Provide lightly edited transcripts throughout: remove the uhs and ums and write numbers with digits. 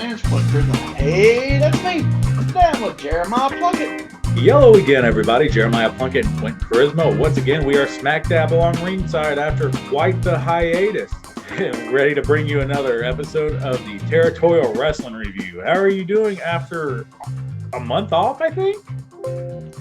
fans, Clint Prism. Hey, that's me. I'm down with Jeremiah Plunkett. Hello again, everybody. Jeremiah Plunkett and Clint Charisma. Once again, we are smack dab along ringside after quite the hiatus. Ready to bring you another episode of the Territorial Rasslin review. How are you doing after a month off, I think?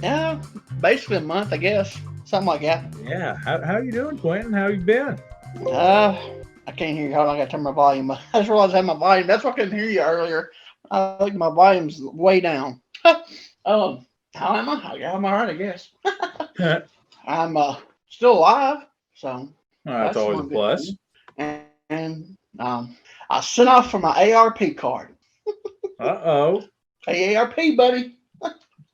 Yeah, basically a month, I guess. Something like that. Yeah. How you doing, Quentin? How you been? I can't hear you. Hold on, I gotta turn my volume up. I just realized I had my volume. That's why I couldn't hear you earlier. I think my volume's way down. How am I? Yeah, I'm all right, I guess. I'm still alive, so That's always a plus. And I sent off for my ARP card. Uh-oh. AARP, buddy.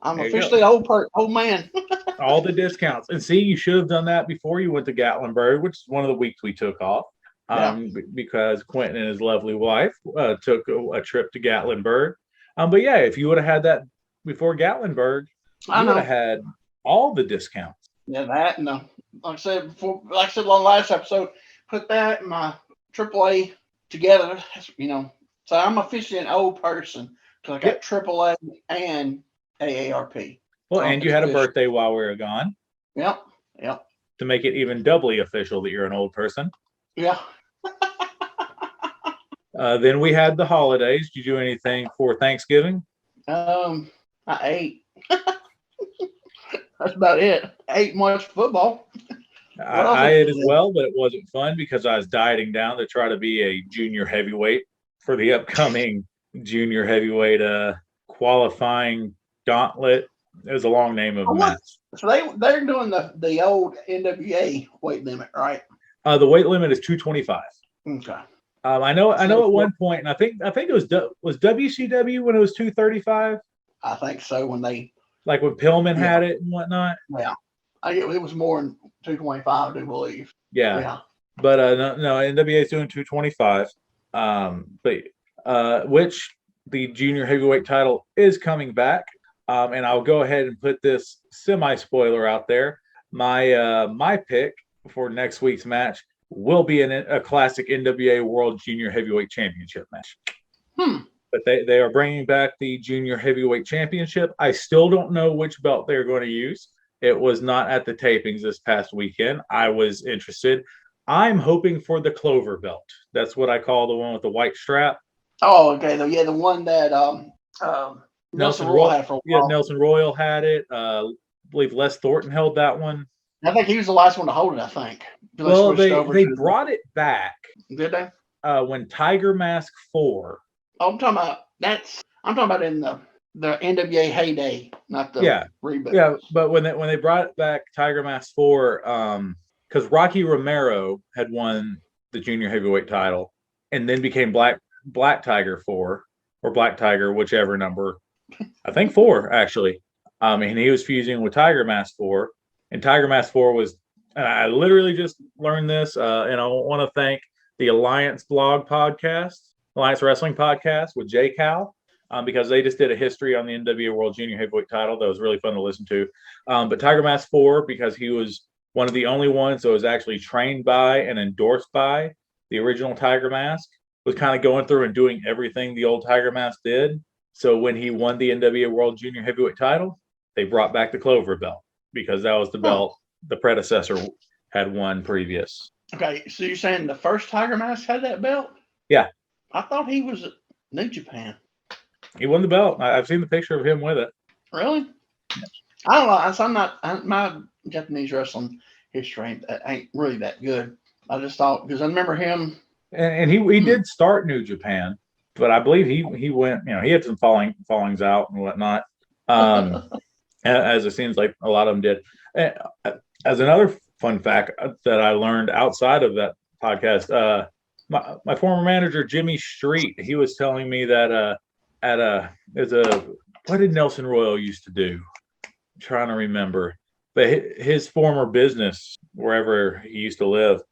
I'm There you officially an old man. All the discounts. And see, you should have done that before you went to Gatlinburg, which is one of the weeks we took off. Because Quentin and his lovely wife took a trip to Gatlinburg. But yeah, if you would have had that before Gatlinburg, you would have had all the discounts. Yeah, that and like I said before, like I said on the last episode, put that and my AAA together. You know, so I'm officially an old person because I got AAA and AARP. Well, and you had a birthday while we were gone. Yep. To make it even doubly official that you're an old person. Yeah. Then we had the holidays. Did you do anything for Thanksgiving? I ate. That's about it. I ate much football. I ate as well, but it wasn't fun because I was dieting down to try to be a junior heavyweight for the upcoming junior heavyweight qualifying gauntlet. It was a long name of a match. So they're doing the old NWA weight limit, right? The weight limit is 225. Okay. I know at one point, and I think it was WCW when it was 235. I think so when when Pillman had it and whatnot. Yeah, it was more than 225, I do believe. Yeah. But no, NWA is doing 225. Which the junior heavyweight title is coming back. And I'll go ahead and put this semi-spoiler out there. My pick for next week's match will be a classic NWA World Junior Heavyweight Championship match. But they are bringing back the Junior Heavyweight Championship. I still don't know which belt they're going to use. It was not at the tapings this past weekend. I was interested. I'm hoping for the Clover belt. That's what I call the one with the white strap. Oh, okay. The one that Nelson Royal had for a while. Yeah, Nelson Royal had it. I believe Les Thornton held that one. I think he was the last one to hold it, I think. Well, they brought it back. Did they? When Tiger Mask 4. Oh, I'm talking about in the NWA heyday, not the reboot. Yeah, but when they brought back Tiger Mask 4, because Rocky Romero had won the junior heavyweight title and then became Black Tiger 4 or Black Tiger, whichever number. I think 4 actually. And he was fusing with Tiger Mask 4, and Tiger Mask 4 was. And I literally just learned this, and I want to thank the Alliance Wrestling Podcast with Jay Cal, because they just did a history on the NWA World Junior Heavyweight title that was really fun to listen to. But Tiger Mask 4, because he was one of the only ones that was actually trained by and endorsed by the original Tiger Mask, was kind of going through and doing everything the old Tiger Mask did. So when he won the NWA World Junior Heavyweight title, they brought back the Clover belt because that was the belt the predecessor had won previous. Okay, so you're saying the first Tiger Mask had that belt? Yeah. I thought he was at New Japan. He won the belt. I've seen the picture of him with it. Really? Yeah. I don't know. My Japanese wrestling history ain't really that good. I just thought, because I remember him. And he did start New Japan, but I believe he went, he had some fallings out and whatnot. As it seems like a lot of them did. As another fun fact that I learned outside of that podcast, my former manager Jimmy Street, he was telling me that what did Nelson Royal used to do? I'm trying to remember, but his former business, wherever he used to live,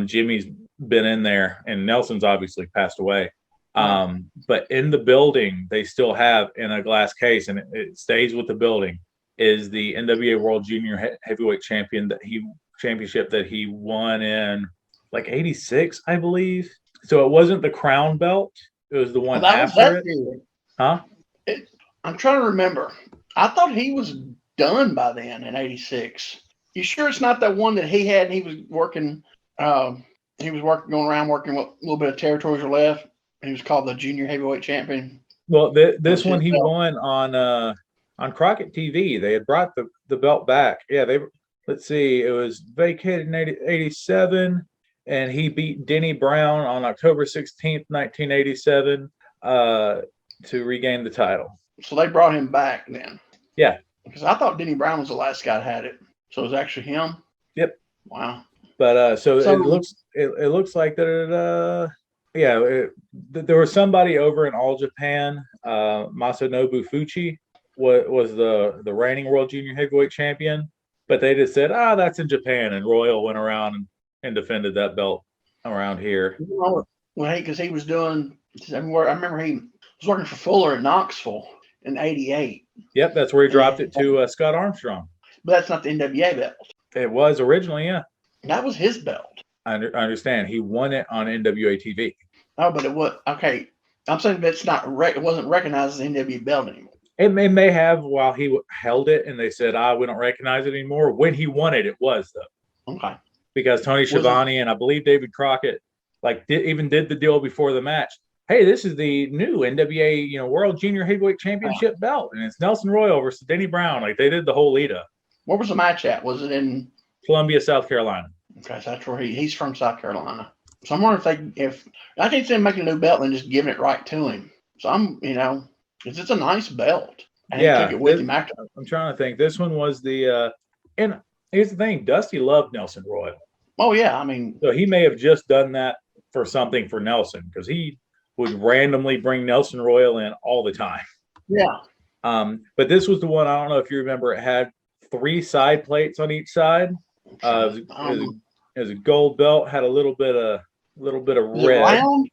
Jimmy's been in there, and Nelson's obviously passed away. But in the building, they still have in a glass case, and it stays with the building, is the NWA World Junior Heavyweight Championship that he won in like '86, I believe. So it wasn't the crown belt. It was the one That was after that it, period. huh? I'm trying to remember. I thought he was done by then in '86. You sure it's not that one that he had? He was working. Going around working with a little bit of territories are left. He was called the junior heavyweight champion. Well, That this was his one he belt. won on Crockett TV. They had brought the belt back. Yeah, let's see, it was vacated in '87, and he beat Denny Brown on October 16th, 1987, to regain the title. So they brought him back then. Yeah, Because I thought Denny Brown was the last guy that had it. So it was actually him. yep. Wow. But so So it looks like that. There was somebody over in All Japan. Masanobu Fuchi was the reigning world junior heavyweight champion, but they just said, that's in Japan, and Royal went around and defended that belt around here. well, because he was doing. I remember he was working for Fuller in Knoxville in '88. Yep, that's where he dropped it to Scott Armstrong. But that's not the NWA belt. It was originally, yeah. That was his belt. I understand. He won it on NWA TV. Oh, but it was okay. I'm saying it's not. It wasn't recognized as the NWA belt anymore. It may have while he held it, and they said, we don't recognize it anymore. When he won it, it was, though. Okay. Because Tony Schiavone and I believe David Crockett even did the deal before the match. Hey, this is the new NWA, World Junior Heavyweight Championship belt, and it's Nelson Royal versus Denny Brown. Like, they did the whole lead up. Where was the match at? Was it in Columbia, South Carolina? Okay, so that's where he's from, South Carolina. So I'm wondering if I can't see him making a new belt and just giving it right to him. So because it's a nice belt. And he took it with him after. I'm trying to think. This one was and here's the thing, Dusty loved Nelson Royal. Oh yeah, I mean, so he may have just done that for something for Nelson, because he would randomly bring Nelson Royal in all the time. Yeah. But this was the one, I don't know if you remember, it had 3 side plates on each side. It was a gold belt, had a little bit of red. Round?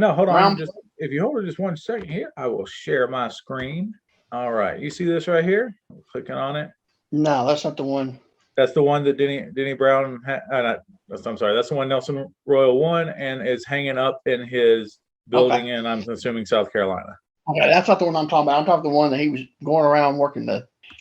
No, hold on. Round? If you hold it just one second here, I will share my screen. All right, you see this right here? I'm clicking on it. No, that's not the one. That's the one that Denny Brown. I'm sorry. That's the one Nelson Royal won and is hanging up in his building in, I'm assuming, South Carolina. Okay, that's not the one I'm talking about. I'm talking about the one that he was going around working.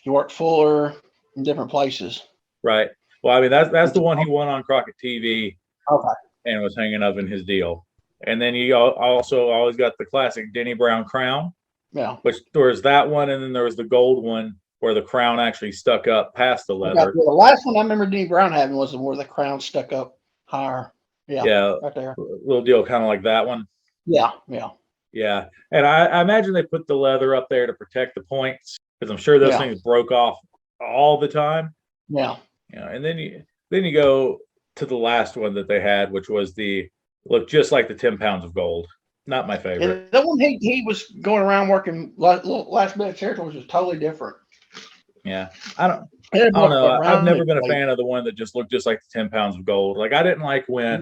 He worked Fuller in different places. Right. Well, I mean, that's the one he won on Crockett TV. Okay. And was hanging up in his deal. And then you also always got the classic Denny Brown crown. Yeah. Which there was that one, and then there was the gold one where the crown actually stuck up past the leather. The last one I remember Denny Brown having was where the crown stuck up higher. Yeah. Yeah. Right there. Little deal kind of like that one. Yeah. Yeah. Yeah. And I imagine they put the leather up there to protect the points, because I'm sure those things broke off all the time. Yeah. And then you go to the last one that they had, which was looked just like the 10 pounds of gold. Not my favorite. And the one he was going around working last bit of territory was totally different. Yeah. I don't know. I've never been a fan of the one that just looked just like the 10 pounds of gold. Like, I didn't like when,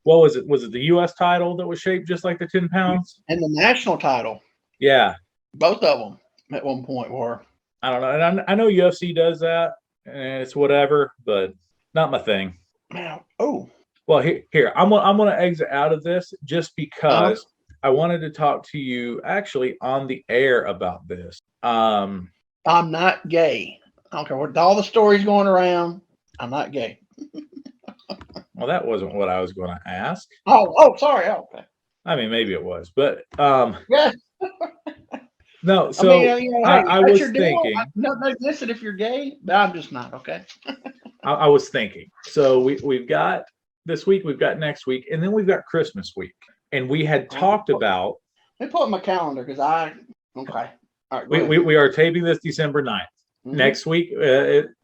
what was it? Was it the U.S. title that was shaped just like the 10 pounds? And the national title. Yeah. Both of them at one point were. I don't know. And I know UFC does that, and it's whatever, but not my thing. Oh. Well, here I'm gonna exit out of this just because I wanted to talk to you actually on the air about this. I'm not gay. I don't care what all the stories going around. I'm not gay. Well, that wasn't what I was going to ask. Oh, sorry. Oh, okay. I mean, maybe it was, but yeah. No. So I was thinking. Nothing existed if you're gay, but I'm just not. Okay. I was thinking. So we've got this week, we've got next week, and then we've got Christmas week, and we had talked about. Let me pull up my calendar because okay. All right. We are taping this December 9th. Mm-hmm. Next week,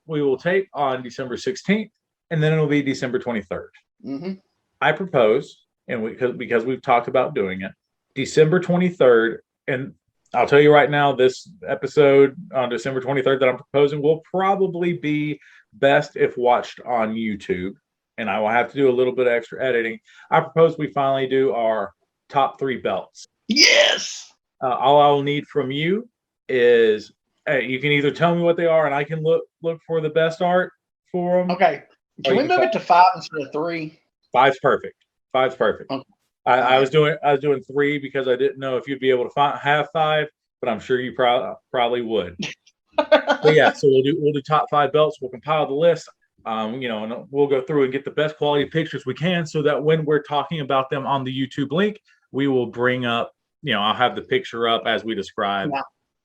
we will tape on December 16th, and then it'll be December 23rd. Mm-hmm. I propose, and because we've talked about doing it, December 23rd, and I'll tell you right now, this episode on December 23rd that I'm proposing will probably be best if watched on YouTube, and I will have to do a little bit of extra editing. I propose we finally do our top 3 belts. Yes! All I'll need from you is you can either tell me what they are, and I can look for the best art for them. Okay. Can we move it to 5 instead of 3? 5's perfect. 5's perfect. Okay. I was doing 3 because I didn't know if you'd be able to have 5, but I'm sure you probably would. But yeah, so we'll do top 5 belts. We'll compile the list. And we'll go through and get the best quality pictures we can, so that when we're talking about them on the YouTube link, we will bring up. I'll have the picture up as we describe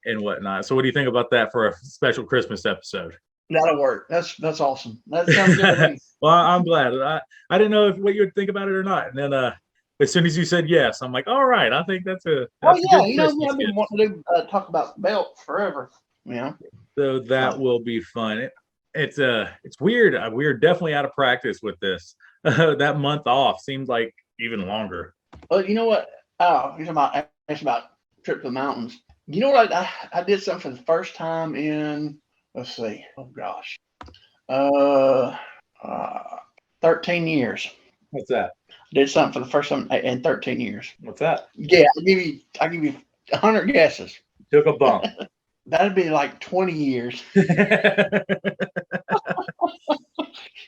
and whatnot. So, what do you think about that for a special Christmas episode? That'll work. That's awesome. That sounds good to me. Well, I'm glad. I didn't know what you would think about it or not, and then as soon as you said yes, I'm like, all right, I think that's a good I've been wanting to talk about belts forever. So that will be fun. It's weird. We're definitely out of practice with this. That month off seems like even longer. Well, you know what? Oh, it's about trip to the mountains. You know what? I did something for the first time in, let's see. Oh gosh. 13 years. What's that? I did something for the first time in 13 years. What's that? Yeah, I'll give you 100 guesses. Took a bump. That'd be like 20 years.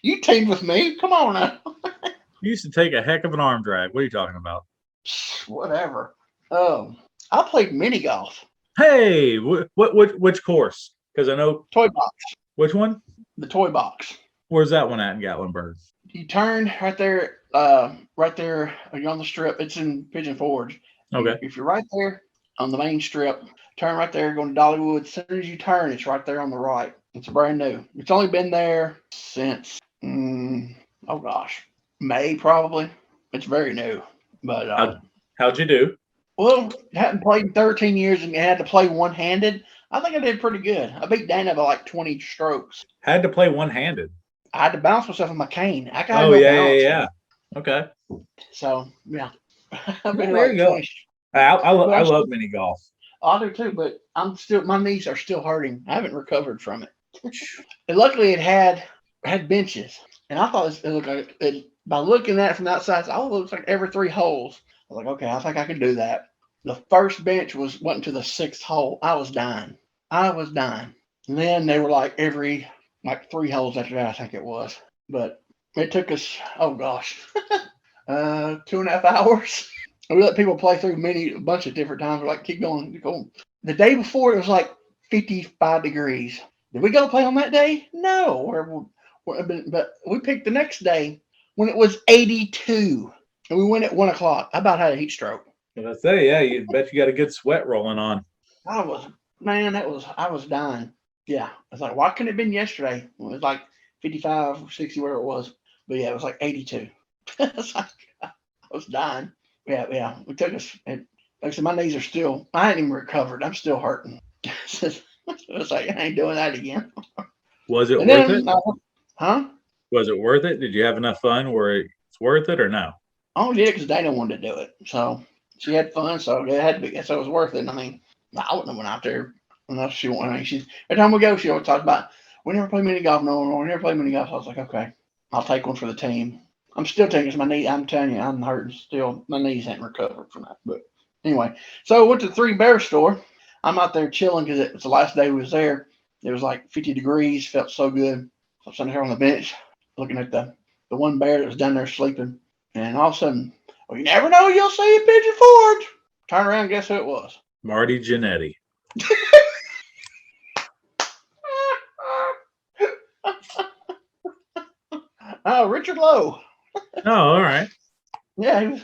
You teamed with me. Come on now. You used to take a heck of an arm drag. What are you talking about? Whatever. I played mini golf. Hey, which course? Because I know Toy box. Which one? The toy box. Where's that one at in Gatlinburg? You turn right there. You're on the strip. It's in Pigeon Forge. Okay. If you're right there on the main strip, turn right there, going to Dollywood. As soon as you turn, it's right there on the right. It's brand new. It's only been there since, May probably. It's very new. But how'd you do? Well, hadn't played in 13 years and had to play one-handed. I think I did pretty good. I beat Dana by like 20 strokes. Had to play one-handed. I had to bounce myself with my cane. Yeah. Okay. So yeah. There you go. I love mini golf. I do too, but my knees are still hurting. I haven't recovered from it. And luckily it had benches. And I thought it looked like by looking at it from the outside, it looks like every 3 holes. I was like, okay, I think I can do that. The first bench went to the 6th hole. I was dying. And then they were like every 3 holes after that, I think it was. But it took us, 2.5 hours. We let people play through a bunch of different times. We're like, keep going, keep going. The day before, it was like 55 degrees. Did we go play on that day? No. But we picked the next day when it was 82. And we went at 1 o'clock. I about had a heat stroke. I say, yeah, you bet you got a good sweat rolling on. I was dying. Yeah. I was like, why couldn't it have been yesterday? It was like 55, 60, where it was. But yeah, it was like 82. It's like, I was dying. Yeah. We took us, and like I said, my knees are still, I ain't even recovered. I'm still hurting. It's like, I ain't doing that again. Was it worth it? Huh? Was it worth it? Did you have enough fun where it's worth it or no? I only did it because Dana wanted to do it. So she had fun, so it had to be. So it was worth it. I mean, I wouldn't have went out there unless she wanted. Every time we go, she always talks about, we never play mini golf no more. We never play mini golf. So I was like, okay, I'll take one for the team. I'm still taking my knee. I'm telling you, I'm hurting still. My knees ain't recovered from that. But anyway, so I went to the Three Bear store. I'm out there chilling because it was the last day we was there. It was like 50 degrees. Felt so good. So I'm sitting here on the bench looking at the one bear that was down there sleeping. And all of a sudden, you never know, you'll see a Pigeon Forge. Turn around, guess who it was? Marty Jannetty. Richard Lowe. Oh, all right. Yeah,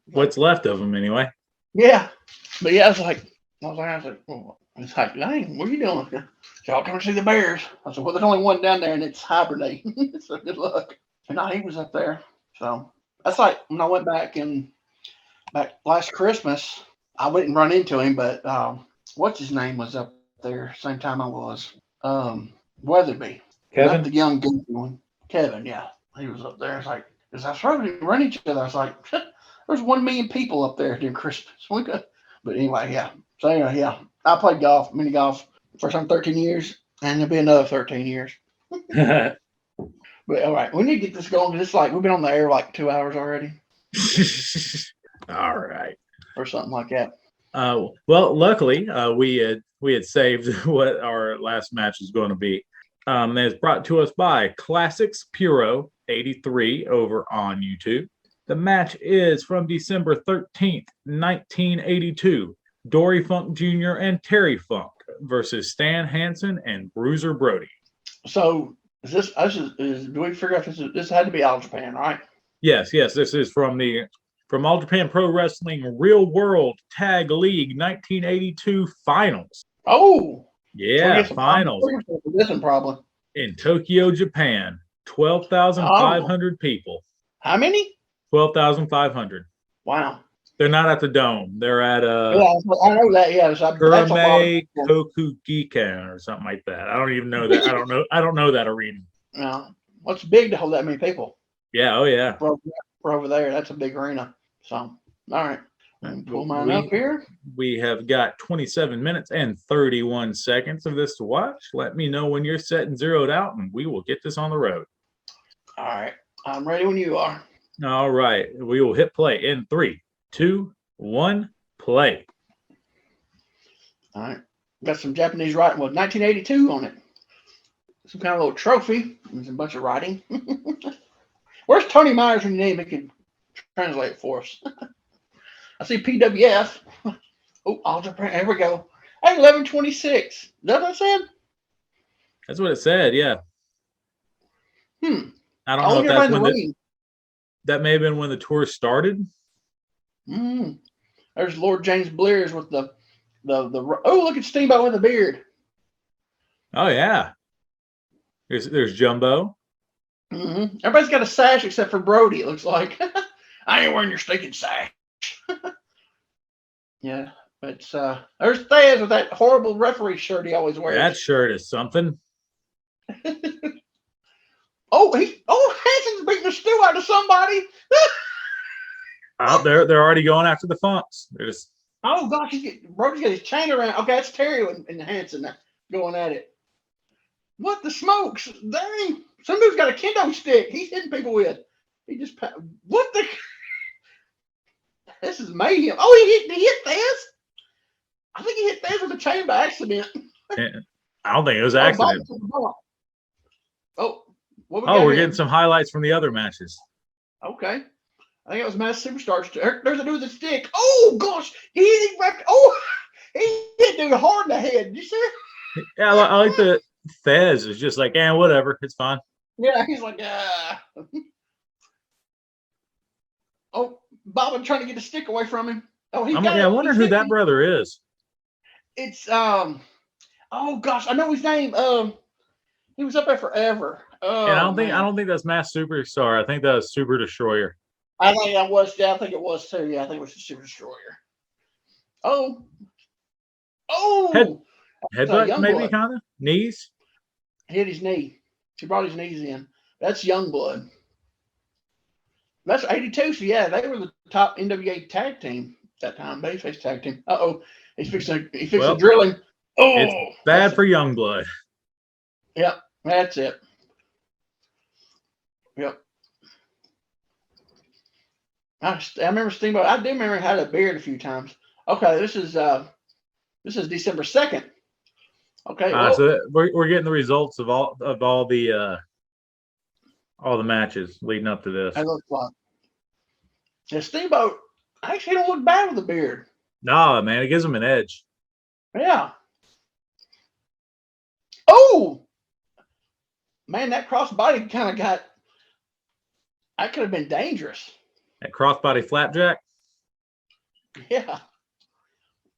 What's left of him anyway? Yeah. But yeah, I was like, it's like, dang, what are you doing? Y'all come see the bears. I said, well, there's only one down there and it's hibernating. So good luck. And no, he was up there. So that's like when I went back last Christmas, I wouldn't run into him, but what's his name was up there same time I was. Weatherby. Kevin? Not the young goofy one. Kevin, yeah. He was up there. It's like, because I started to run each other. I was like, there's 1 million people up there during Christmas. But anyway, yeah. So anyway, yeah. I played golf, mini golf, first time 13 years, and there'll be another 13 years. But all right, we need to get this going because it's like we've been on the air like 2 hours already. All right. Or something like that. Well, luckily, we had saved what our last match is going to be. And it's brought to us by Classics Puro 83 over on YouTube. The match is from December 13th, 1982. Dory Funk Jr. and Terry Funk versus Stan Hansen and Bruiser Brody. So do we figure out this had to be All Japan, right? Yes. This is from All Japan Pro Wrestling Real World Tag League 1982 Finals. Oh, yeah, so finals. This one probably in Tokyo, Japan. 12,500 people. How many? 12,500. Wow. They're not at the Dome. They're at yeah, I know that. Yeah, Gurame Kokugikan or something like that. I don't even know that. I don't know that arena. No. What's big to hold that many people? Yeah. Oh yeah. For over there, that's a big arena. So, all right. Pull mine up here. We have got 27 minutes and 31 seconds of this to watch. Let me know when you're set and zeroed out, and we will get this on the road. All right. I'm ready when you are. All right. We will hit play in 3, 2, 1, play. All right. Got some Japanese writing with 1982 on it. Some kind of little trophy. There's a bunch of writing. Where's Tony Myers when you need him? He can translate it for us. I see PWF. Oh, All Japan. There we go. Hey, 11/26. Is that what I said? That's what it said, yeah. I don't know if that's when that may have been when the tour started. There's Lord James Blears with the oh, look at Steamboat with a beard. Oh yeah. There's Jumbo. Everybody's got a sash except for Brody, it looks like. I ain't wearing your stinking sash. Yeah, but there's Thaz with that horrible referee shirt he always wears. That shirt is something. Hansen's beating the stew out of somebody. They're already going after the Funks. Oh gosh, Brody's got his chain around. Okay, that's Terry and Hansen going at it. What the smokes? Dang! Some dude's got a kendo stick. He's hitting people with. He just what the? This is mayhem. Oh, he hit Thaz. I think he hit Thaz with a chain by accident. I don't think it was an accident. We're getting some highlights from the other matches. Okay. I think it was Mass Superstars. There's a dude with a stick. Oh, gosh. He hit dude hard in the head. Did you see it? Yeah, I like the Thaz is just like, whatever. It's fine. Yeah, he's like, Oh, Bob trying to get the stick away from him. Oh, I wonder who that brother is. It's, oh, gosh. I know his name. He was up there forever. I don't think that's Mass Superstar. I think that was Super Destroyer. I think that was. Yeah, I think it was too. Yeah, I think it was the Super Destroyer. Oh, headbutt maybe kind of knees. Hit his knee. He brought his knees in. That's Youngblood. That's 82. So yeah, they were the top NWA tag team at that time. Babyface tag team. He's fixing drilling. Oh, it's bad for Youngblood. Yep, that's it. Yep. I remember Steamboat. I do remember he had a beard a few times. Okay, this is December 2nd. Okay. So we're getting the results of all the matches leading up to this. It looks like. Yeah, Steamboat actually don't look bad with a beard. No, man, it gives him an edge. Yeah. Oh, man, that crossbody kind of got. That could have been dangerous. That crossbody flapjack. Yeah.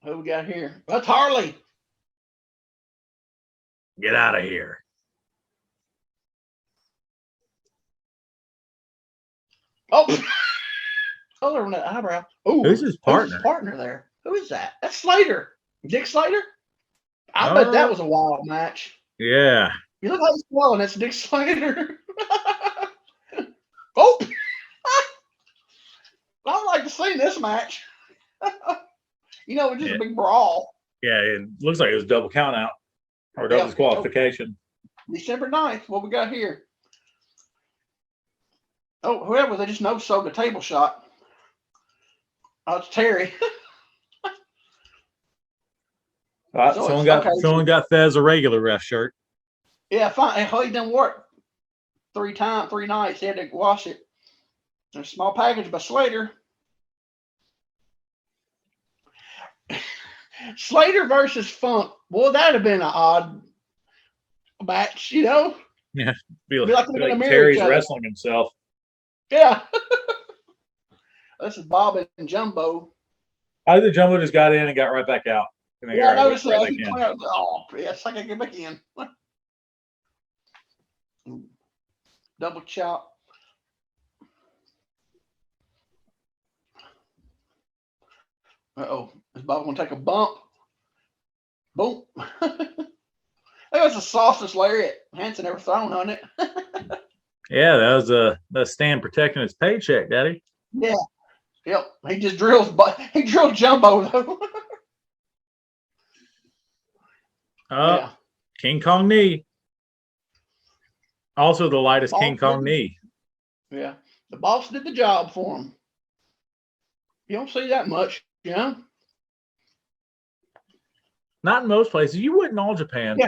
Who we got here? That's Harley. Get out of here. Oh, color on that eyebrow. Oh, who's his partner? Who's his partner there? Who is that? That's Slater. Dick Slater? I bet that was a wild match. Yeah. You look like he's swelling. That's Dick Slater. Oh! I would like to see this match. Just a big brawl. Yeah, it looks like it was double count out or double disqualification. December 9th. What we got here? Oh, whoever, they just no-sold the table shot. Oh, it's Terry. Someone got Fez a regular ref shirt. Yeah, fine. He didn't work 3 nights. He had to wash it. A small package by Slater. Slater versus Funk. Boy, that'd have been an odd match, you know? Yeah, be Be like they're gonna like marry Terry's each other. wrestling himself. Yeah. This is Bob and Jumbo. Either Jumbo just got in and got right back out. And they Yeah, I got noticed right that. back in. Oh, yes, I can get back in. Double chop. Uh-oh. Is Bob going to take a bump? Boom. That was the softest lariat Hansen ever thrown on it. Yeah, that was a Stan protecting his paycheck, Daddy. Yeah. Yep. He just drills, but he drilled Jumbo though. Oh, Yeah. King Kong knee. Also the lightest King Kong knee. Yeah. The boss did the job for him. You don't see that much, you know? Not in most places. You wouldn't All Japan. Yeah.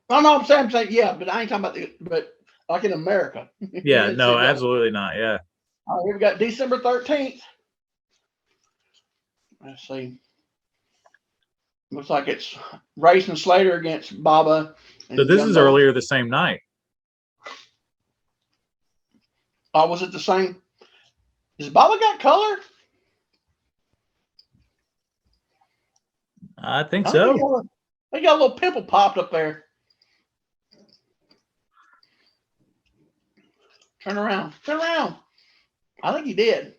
I know I'm saying, yeah, but I ain't talking about but like in America. Yeah, no, absolutely not. Yeah. All right, here we got December 13th. Let's see. Looks like it's Race and Slater against Baba. So this is earlier the same night. Oh, was it the same? Has Baba got color? I think so. They got a little pimple popped up there. Turn around. Turn around. I think he did.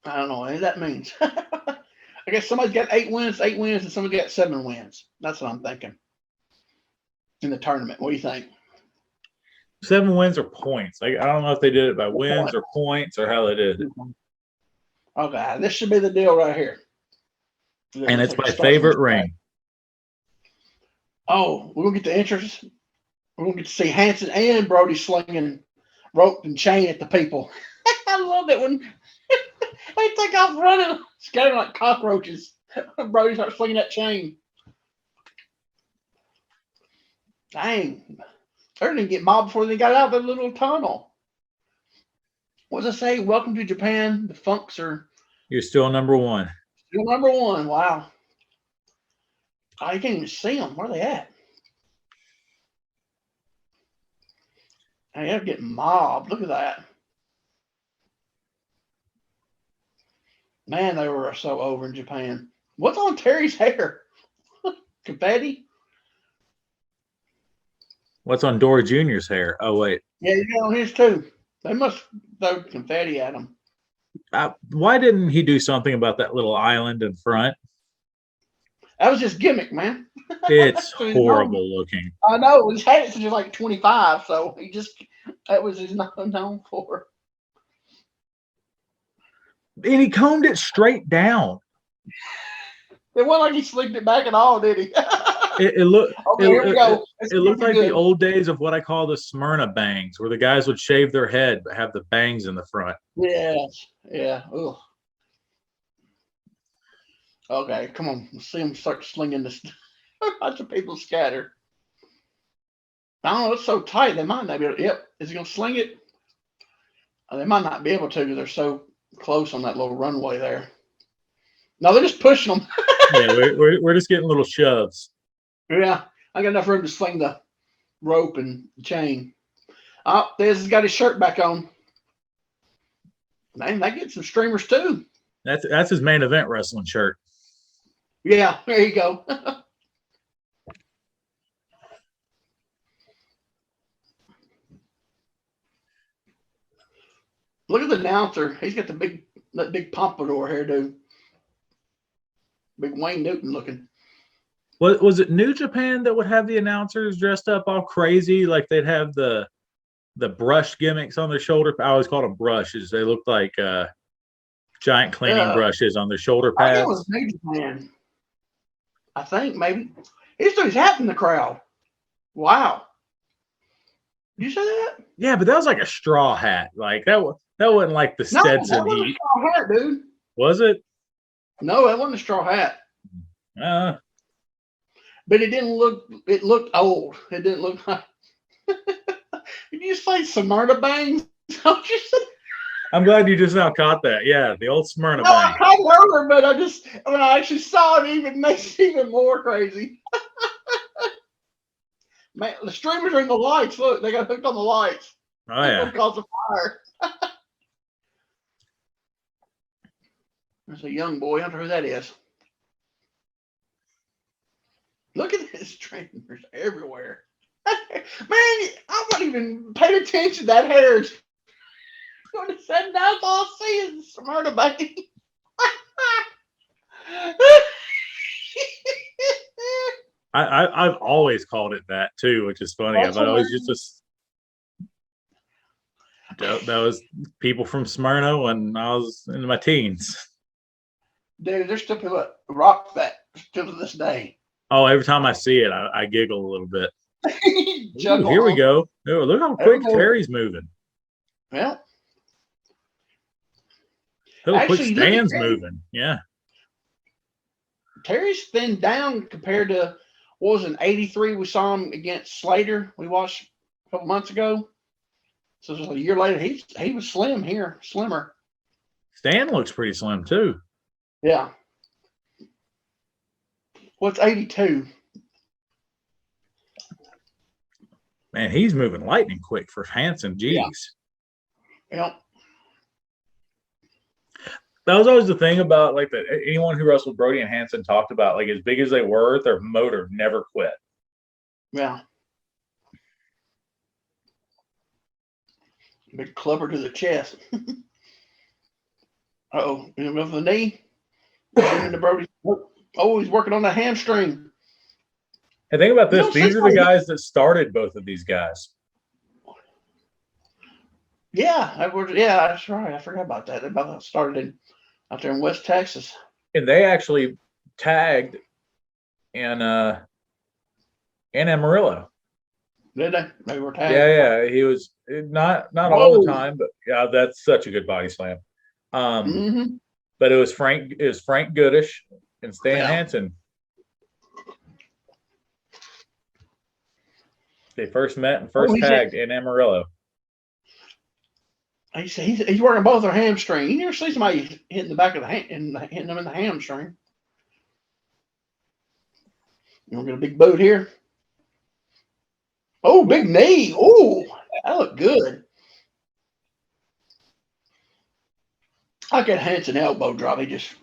I don't know what that means. I guess somebody's got 8 wins, and somebody's got 7 wins. That's what I'm thinking. In the tournament. What do you think? 7 wins or points. I don't know if they did it by wins or points or how they did it. Okay, this should be the deal right here. And it's my favorite ring. Oh, we're going to get the entrance. We're going to get to see Hansen and Brody slinging rope and chain at the people. I love it when they take off running, scattering like cockroaches. Brody starts slinging that chain. Dang. They didn't get mobbed before they got out of the little tunnel. What does it say? Welcome to Japan. The Funks are... You're still number 1. Still number 1. Wow. Oh, you can't even see them. Where are they at? Hey, they're getting mobbed. Look at that. Man, they were so over in Japan. What's on Terry's hair? Confetti? What's on Dory Jr.'s hair? Oh, wait. Yeah, you got on his too. They must throw confetti at him. Why didn't he do something about that little island in front? That was just gimmick, man. It's horrible looking. I know. His head is just like 25, so that was his known for. And he combed it straight down. It wasn't like he slicked it back at all, did he? It looked. Okay, here we go. It looked like the old days of what I call the Smyrna bangs, where the guys would shave their head but have the bangs in the front. Yes. Yeah. Ugh. Okay, come on. Let's see him start slinging this. Lots of people scatter. I don't know. It's so tight. They might not be able to. Yep. Is he going to sling it? They might not be able to because they're so close on that little runway there. No, they're just pushing them. Yeah, we're just getting little shoves. Yeah, I got enough room to sling the rope and chain. Oh, Dez has got his shirt back on. Man, they get some streamers too. That's his main event wrestling shirt. Yeah, there you go. Look at the announcer. He's got that big pompadour hairdo. Big Wayne Newton looking. Was it New Japan that would have the announcers dressed up all crazy, like they'd have the brush gimmicks on their shoulder? I always called them brushes. They looked like giant cleaning brushes on their shoulder pads. I think it was New Japan. I think maybe he threw his hat in the crowd. Wow. Did you say that? Yeah, but that was like a straw hat. Like that wasn't like the Stetson. No, that wasn't a straw hat, dude. Was it? No, that wasn't a straw hat. but it didn't look. It looked old. It didn't look like. Did you say Smyrna bangs? Don't you say? I'm glad you just now caught that. Yeah, the old Smyrna No, I bang. caught it earlier, but I just when I actually saw it, even makes it even more crazy. Man, the streamers are in the lights. Look, they got hooked on the lights. Oh yeah. Because of fire. There's a young boy. I wonder who that is. Look at this streamers everywhere. Man, I'm not even paying attention to that hair. It's going to send that's all I see is Smyrna baby. I've always called it that too, which is funny. That's I've always hilarious. that was people from Smyrna when I was in my teens. Dude, there's still people that rock that still to this day. Oh, every time I see it, I giggle a little bit. Ooh, here we on. go. Ooh, look how quick Terry's moving. Well, Look how quick actually, look at Stan's Terry. moving. Yeah. Terry's thinned down compared to what was it, 83 we saw him against Slater we watched a couple months ago. So it was a year later, he was slim here, slimmer. Stan looks pretty slim too. Yeah. What's 82? Man, he's moving lightning quick for Hansen. Jeez. Yeah. That was always the thing about like that. Anyone who wrestled Brody and Hansen talked about like as big as they were, their motor never quit. Yeah. Big clubber to the chest. Uh-oh. With the knee. The Brody. Oh, he's working on the hamstring. And think about this. You These are the guys that started both of these guys. Yeah, that's right. I forgot about that. They both started out there in West Texas. And they actually tagged in Amarillo. Did they? They were tagged. Yeah. He was not all the time, but yeah, that's such a good body slam. But it was Frank Goodish and Stan Hansen. They first met and first tagged in Amarillo. He's working both their hamstring. You never see somebody hitting the back of the hand and hitting them in the hamstring. You want to get a big boot here? Oh, big knee. Oh, that looked good. I like that Hansen elbow drop. He just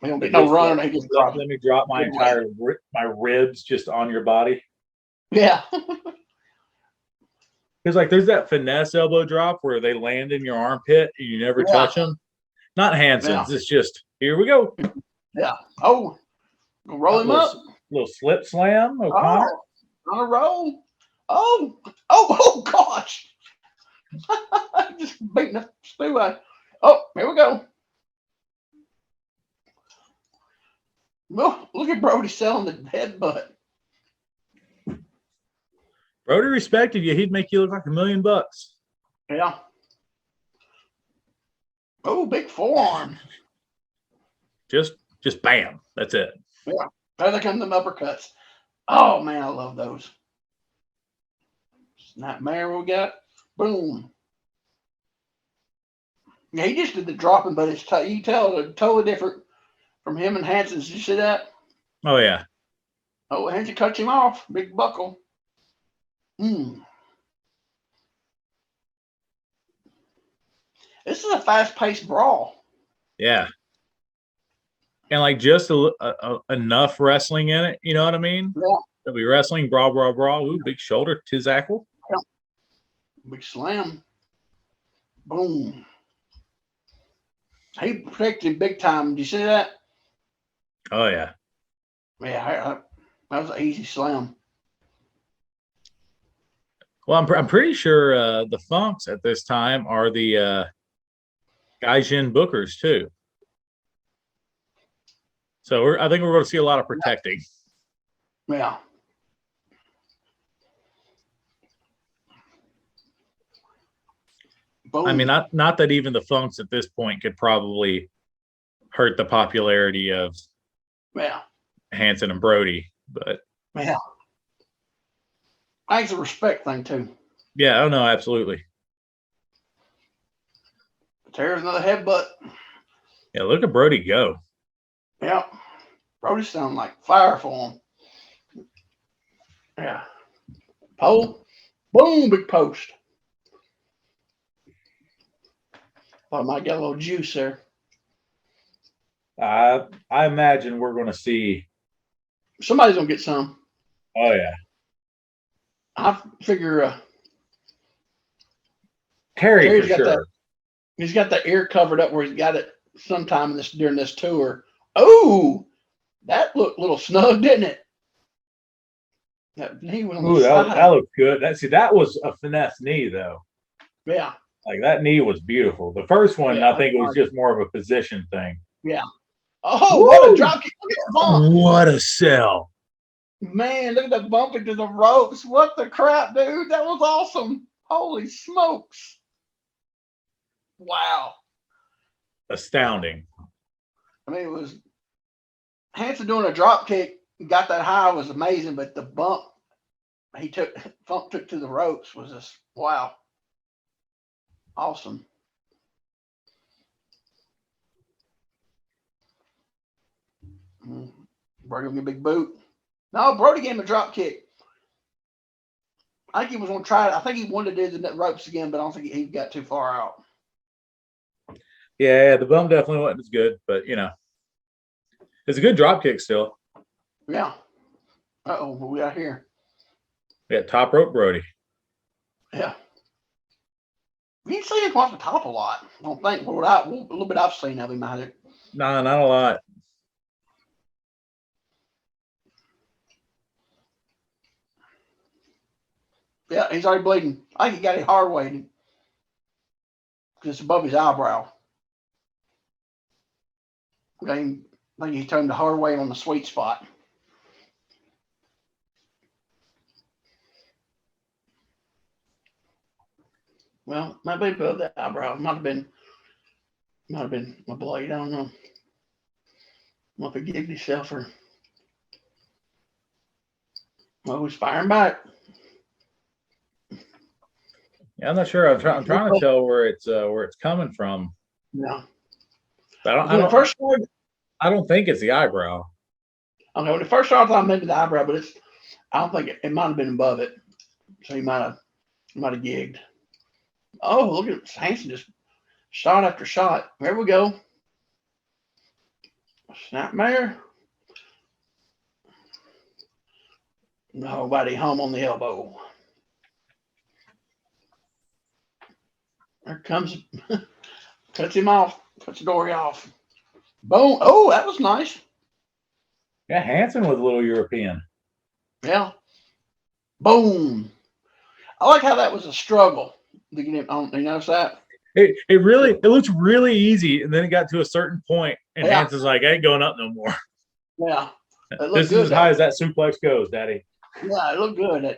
we don't get no run. He just drops. Let me drop my entire ribs just on your body. Yeah. Because like there's that finesse elbow drop where they land in your armpit and you never touch them. Not Hansen's. It's just here we go. Yeah. Oh, roll him up. Little slip slam. O'Connor. On a roll. Oh gosh. Just beating the stew out. Oh, here we go. Look at Brody selling the headbutt. Brody respected you. He'd make you look like $1 million. Yeah. Oh, big forearm. Just bam. That's it. Yeah. There they come them uppercuts. Oh man, I love those. Snapmare we got. Boom. Yeah, he just did the dropping, but you can tell it's totally different from him and Hansen. Did you see that? Oh yeah. Oh, Hansen cut him off. Big buckle. This is a fast-paced brawl. Yeah. And like just enough wrestling in it, you know what I mean? Yeah. They'll be wrestling, brawl. Ooh, big shoulder, Tizackle. Yeah. Big slam. Boom. He protected him big time. Did you see that? Oh yeah. Yeah, that was an easy slam. Well, I'm pretty sure the Funks at this time are the Gaijin bookers too. So I think we're going to see a lot of protecting. Yeah. Boom. I mean, not that even the Funks at this point could probably hurt the popularity of. Yeah. Hansen and Brody, but yeah, I think it's a respect thing too. yeah, I don't know, absolutely. There's another headbutt. Yeah, look at Brody go. Yeah, Brody sounding like fire for him. Yeah, pole, boom, big post. Thought I might get a little juice there. I imagine we're going to see. Somebody's gonna get some. Oh yeah, I figure Terry Terry's for got sure. that. He's got the ear covered up where he's got it sometime during this tour. Oh, that looked a little snug, didn't it? That knee went on the Ooh, that side. looked good. That was a finesse knee though. Yeah, Like that knee was beautiful. The first one, Yeah, I think it was just more of a position thing. yeah. Oh, Woo! what a drop kick! Look at the bump. What a sell! Man, look at the bump into the ropes. What the crap, dude? That was awesome. Holy smokes. Wow. Astounding. I mean, it was Hansen doing a drop kick, got that high was amazing, but the bump took to the ropes was just wow. Awesome. Brody gonna get a big boot. No, Brody gave him a drop kick. I think he was gonna try it. I think he wanted to do the ropes again, but I don't think he got too far out. Yeah, the bump definitely wasn't as good, but it's a good drop kick still. Yeah. Uh-oh, what we got here? We got top rope Brody. Yeah. You ain't seen him off the top a lot. I don't think. A little bit I've seen of him out there. Nah, not a lot. Yeah, he's already bleeding. I think he got it hard way because it's above his eyebrow. I think he turned the hard way on the sweet spot. Well, might be above the eyebrow. Might have been my blade. I don't know. Might have gigged himself or. Well, he's firing back. Yeah, I'm not sure. I'm trying to tell where it's coming from. Yeah. But I don't think it's the eyebrow. Okay, when it first started, I thought maybe the eyebrow, but I don't think it might have been above it. So he might have gigged. Oh, look at Hansen just shot after shot. There we go. Snapmare. Nobody home on the elbow. There comes, cuts him off, cuts the Dory off. Boom. Oh, that was nice. Yeah, Hansen was a little European. Yeah. Boom. I like how that was a struggle to get him on. You notice that? It looks really easy, and then it got to a certain point, and Hansen's like, I ain't going up no more. Yeah. This is as high as that suplex goes, Daddy. Yeah, it looked good.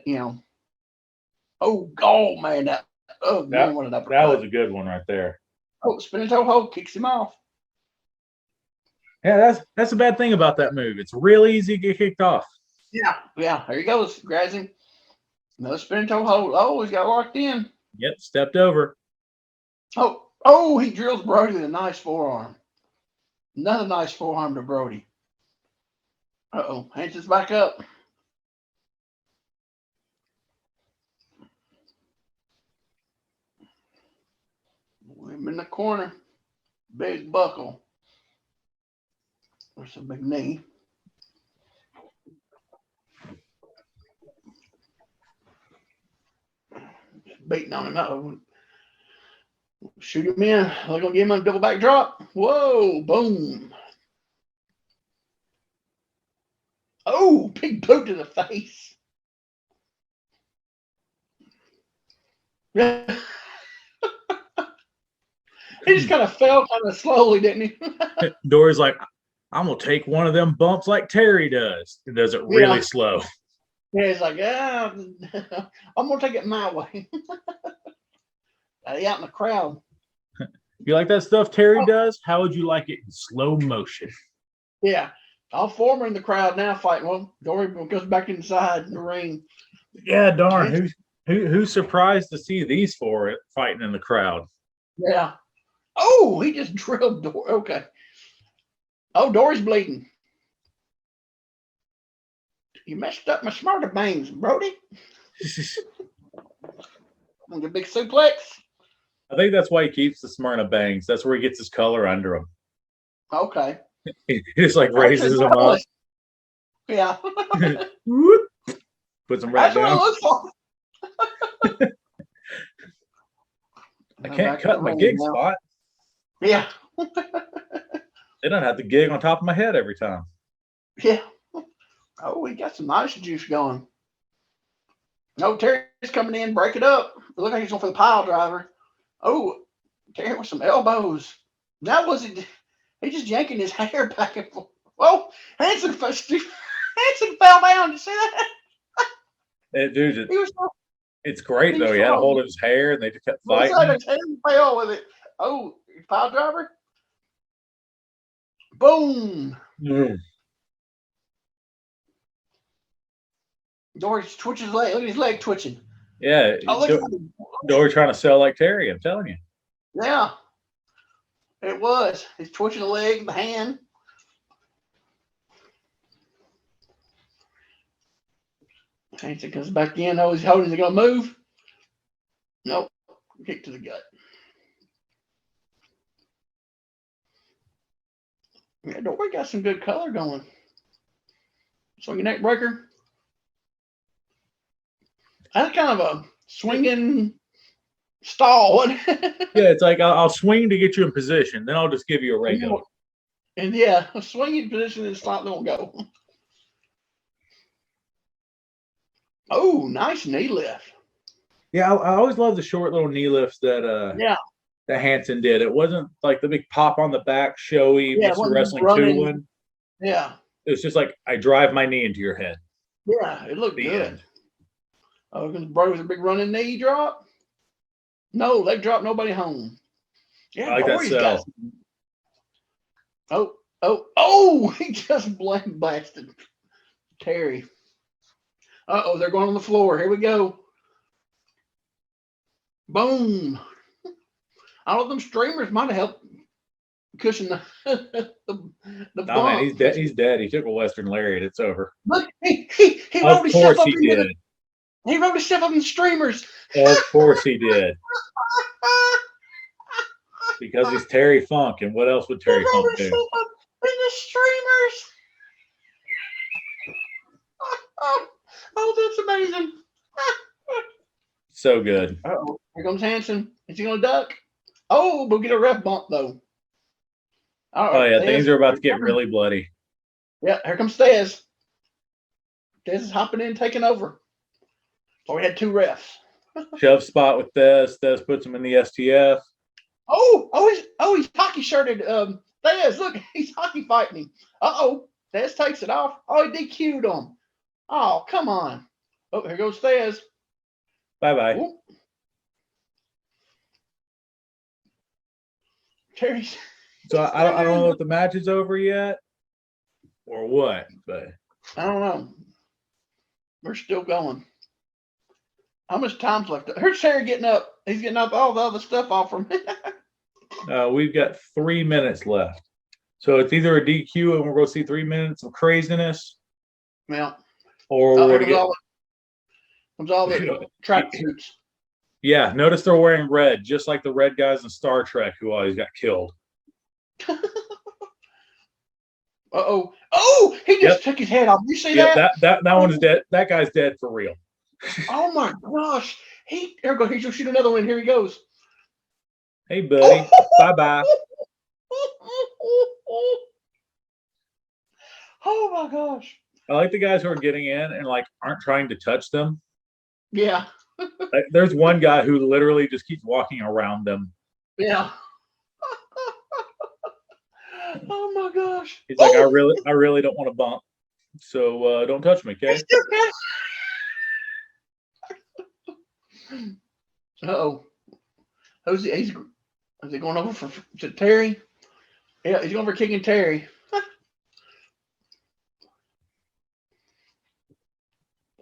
Oh man, that was a good one right there. Oh, spinning toe hold kicks him off. Yeah, that's the bad thing about that move. It's real easy to get kicked off. Yeah. There he goes, grabs him. Another spinning toe hold. Oh, he's got locked in. Yep, stepped over. Oh, he drills Brody with a nice forearm. Another nice forearm to Brody. Uh-oh, Hansen's back up. Him in the corner. Big buckle. There's a big knee. Beating on him. Uh-oh. Shoot him in. They're going to give him a double back drop. Whoa, boom. Oh, big boot to the face. Yeah. He just kind of fell kind of slowly, didn't he? Dory's like, I'm going to take one of them bumps like Terry does. He does it really slow. Yeah, he's like, I'm going to take it my way. Out in the crowd. You like that stuff Terry does? How would you like it in slow motion? Yeah. All four are in the crowd now fighting. Well, Dory goes back inside the ring. Yeah, darn. Who's surprised to see these four fighting in the crowd? Yeah. Oh, he just drilled Dory. Okay. Oh, Dory's bleeding. You messed up my smarter bangs, Brody. The big suplex. I think that's why he keeps the Smyrna bangs. That's where he gets his color under them. Okay. He just like raises them up. Yeah. Puts them right That's down. what it looks like. I can't cut my gig spot. Yeah. They don't have to gig on top of my head every time. Yeah. Oh, we got some nice juice going. No, Terry's coming in, break it up. It looks like he's going for the pile driver. Oh, Terry with some elbows. That wasn't. He's just yanking his hair back and forth. Whoa, Hansen fell down. You see that? Dude, it's great though. He had a hold of his hair, and they just kept fighting. His hair fell with it. Oh, pile driver. Boom. Dory twitches his leg. Look at his leg twitching. Yeah. Dory trying to sell like Terry. I'm telling you. Yeah. It was. He's twitching the leg, the hand. Hansen comes back in. Oh, he's holding. Is he going to move? Nope. Kick to the gut. Yeah, Dory got some good color going. Swinging neck breaker. That's kind of a swinging stall. Yeah, it's like I'll swing to get you in position, then I'll just give you a regular. And yeah, a swinging position and slot don't go. Oh, nice knee lift. Yeah, I always love the short little knee lifts that Hansen did. It wasn't like the big pop on the back, showy, Mr. Wrestling 2 one. Yeah. It was just like I drive my knee into your head. Yeah, it looked good. End. Oh, because Brody with a big running knee drop. No, leg drop, nobody home. Yeah, I like that sell. Oh, he just blasted Terry. Uh-oh, they're going on the floor. Here we go. Boom. I don't know, them streamers might have helped cushion the no, man, he's dead. He's dead. He took a Western Lariat. It's over. Look, he rolled himself up. He rolled himself up in the streamers. Of course he did. Because he's Terry Funk, and what else would Terry Funk do? In the streamers. Oh, that's amazing. So good. Uh-oh. Here comes Hansen. Is he going to duck? Oh, we'll get a ref bump, though. Oh, yeah. Things are about to get really bloody. Yeah, here comes Thez. Thez is hopping in, taking over. So we had two refs. Shove spot with Thez. Thez puts him in the STF. He's hockey shirted. Thez, look, he's hockey fighting him. Uh-oh. Thez takes it off. Oh, he DQ'd him. Oh, come on. Oh, here goes Thez. Bye-bye. Ooh. Terry's. So I don't know if the match is over yet or what, but I don't know. We're still going. How much time's left? Here's Terry getting up. He's getting up all the other stuff off from him. We've got 3 minutes left. So it's either a DQ and we're going to see 3 minutes of craziness. Yeah. Or we're going to get all the track suits. Yeah, notice they're wearing red, just like the red guys in Star Trek who always got killed. Uh-oh. Oh, he just took his head off. You see that? That one's dead. That guy's dead for real. Oh, my gosh. Here goes. He's going to shoot another one. Here he goes. Hey, buddy. Bye-bye. Oh, my gosh. I like the guys who are getting in and, like, aren't trying to touch them. Yeah. Like, there's one guy who literally just keeps walking around them. Yeah. Oh my gosh. He's like, I really don't want to bump. So don't touch me, okay? Uh-oh. Is he going over to Terry? Yeah, he's going for kicking Terry.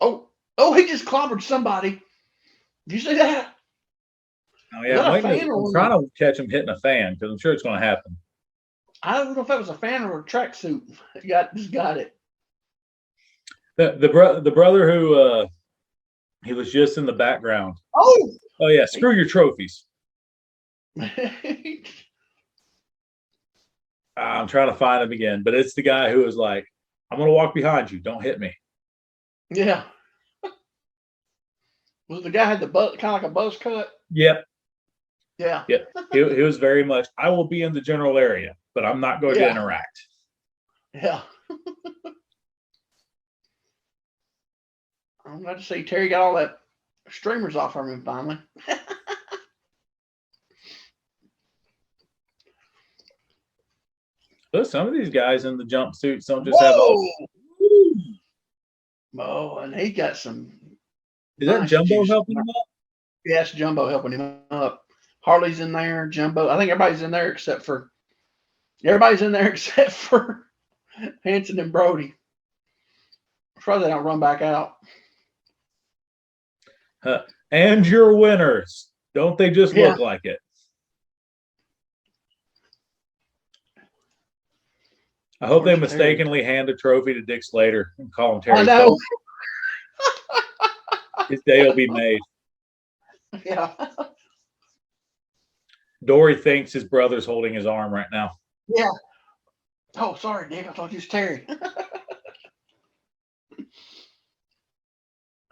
Oh, he just clobbered somebody. Did you see that? Oh Was yeah, that a fan I'm or trying to catch him hitting a fan because I'm sure it's going to happen. I don't know if that was a fan or a tracksuit. Just got it. The brother who he was just in the background. Oh Yeah, screw your trophies. I'm trying to find him again, but it's the guy who was like, "I'm going to walk behind you. Don't hit me." Yeah. Was the guy had the buzz, kind of like a buzz cut? Yep. Yeah. Yep. He was very much, I will be in the general area, but I'm not going to interact. Yeah. I'm glad to see Terry got all that streamers off of him finally. But some of these guys in the jumpsuits don't just have all. Oh, and he got some. Is that Jumbo helping him up? Yes, Jumbo helping him up. Harley's in there, Jumbo. I think everybody's in there except for Hansen and Brody. I'm sure they don't run back out. And your winners. Don't they just look like it? I hope they mistakenly hand a trophy to Dick Slater and call him Terry. I know. His day will be made. Yeah. Dory thinks his brother's holding his arm right now. Yeah. Oh, sorry, Dick. I thought you was Terry.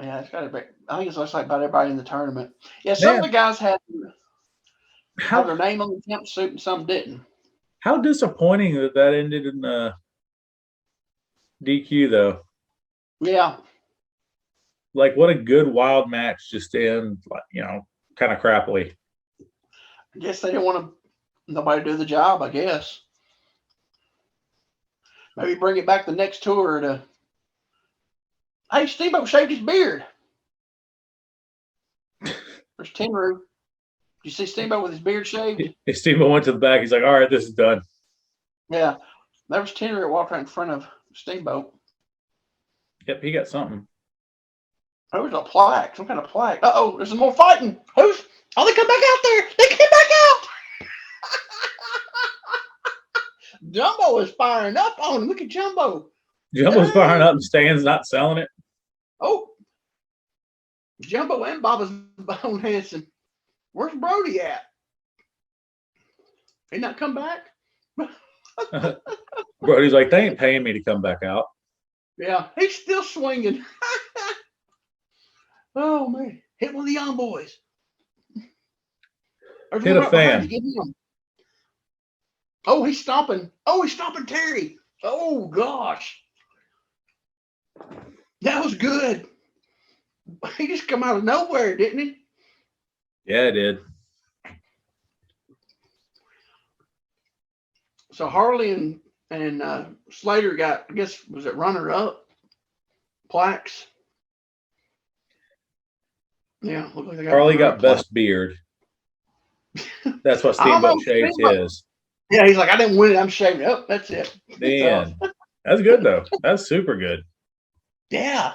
Yeah, it's got to be. I think it's just like about everybody in the tournament. Yeah, some of the guys had their name on the jumpsuit and some didn't. How disappointing that ended in DQ, though. Yeah. Like, what a good wild match just to end, kind of crappily. I guess they didn't want nobody to do the job, I guess. Maybe bring it back the next tour to. Hey, Steamboat shaved his beard. There's Tenru. Did you see Steamboat with his beard shaved? Steamboat went to the back. He's like, all right, this is done. Yeah. There was Tenru walking right in front of Steamboat. Yep, he got something. There was a plaque, some kind of plaque. Uh-oh, there's some more fighting. Oh, they come back out there. They came back out. Jumbo is firing up on him. Look at Jumbo. Jumbo's firing up and Stan's not selling it. Oh. Jumbo and Baba's on Hansen. Where's Brody at? He not come back? Brody's like, they ain't paying me to come back out. Yeah, he's still swinging. Oh, man. Hit one of the young boys. Hit a fan. Oh, he's stomping. Oh, he's stomping Terry. Oh, gosh. That was good. He just come out of nowhere, didn't he? Yeah, it did. So Harley and Slater got, I guess, was it runner-up plaques? Yeah, look like they got Harley got best beard. That's what Steamboat shaves his. Yeah, he's like, I didn't win it. I'm shaving it. Oh, that's it. Man, that's good though. That's super good. Yeah.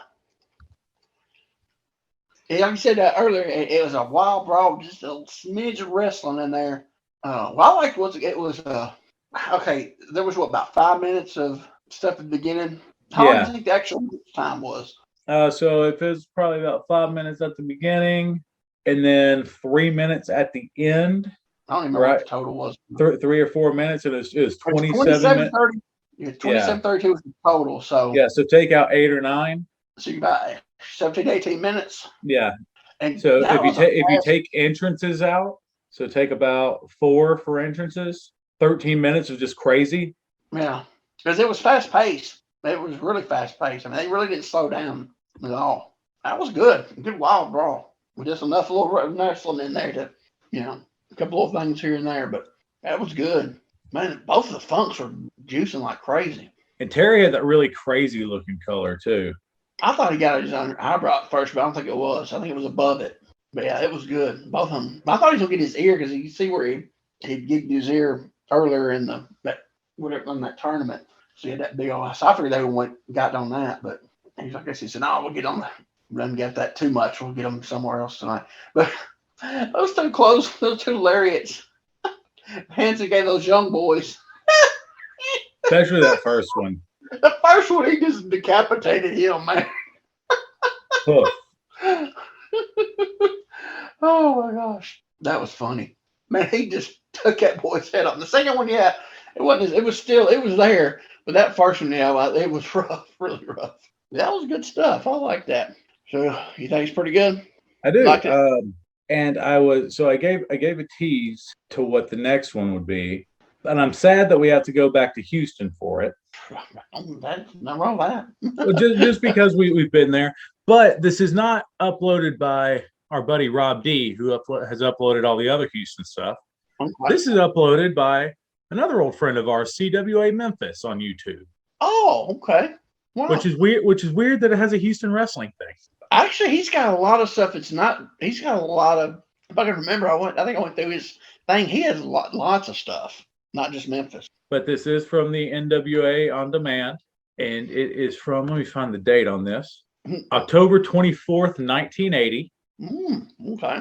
Like you said earlier, it was a wild brawl, just a smidge of wrestling in there. What I liked was it was okay. There was about 5 minutes of stuff at the beginning. How long do you think the actual time was? So it was probably about 5 minutes at the beginning, and then 3 minutes at the end. I don't even remember what the total was. 3 or 4 minutes, and it was 27 minutes. 30. Yeah, 27:32 was the total. So yeah, so take out 8 or 9. So you got 17 to 18 minutes. Yeah. And so if you take entrances out, so take about 4 for entrances. 13 minutes was just crazy. Yeah, because it was fast paced. It was really fast paced. I mean, they really didn't slow down at all. That was good. Good wild brawl with just enough little wrestling in there to, a couple of things here and there. But that was good. Man, both of the funks were juicing like crazy. And Terry had that really crazy looking color too. I thought he got his eyebrow at first, but I don't think it was. I think it was above it. But yeah, it was good. Both of them. I thought he was gonna get his ear because you see where he'd gigged his ear earlier in that tournament. So he had that big old. So I figured they got on that, but He's like, he said, no, we'll get them. Doesn't get that too much. We'll get them somewhere else tonight. But those two lariats, Hansen gave those young boys. Especially that first one. The first one, he just decapitated him, man. Huh. Oh my gosh, that was funny, man. He just took that boy's head off. The second one, yeah, it wasn't. It was there, but that first one, yeah, it was rough, really rough. That was good stuff. I like that. So you think it's pretty good? I do. Liked it? And I gave a tease to what the next one would be, and I'm sad that we have to go back to Houston for it. That's not wrong with that. Well, just because we've been there, but this is not uploaded by our buddy Rob D, who has uploaded all the other Houston stuff. Okay. This is uploaded by another old friend of ours, CWA Memphis, on YouTube. Oh, okay. Wow. Which is weird that it has a Houston wrestling thing. Actually, he's got a lot of stuff. He's got a lot of. If I can remember, I think I went through his thing. He has lots of stuff, not just Memphis. But this is from the NWA On Demand, and it is from. Let me find the date on this. October 24th, 1980. Okay.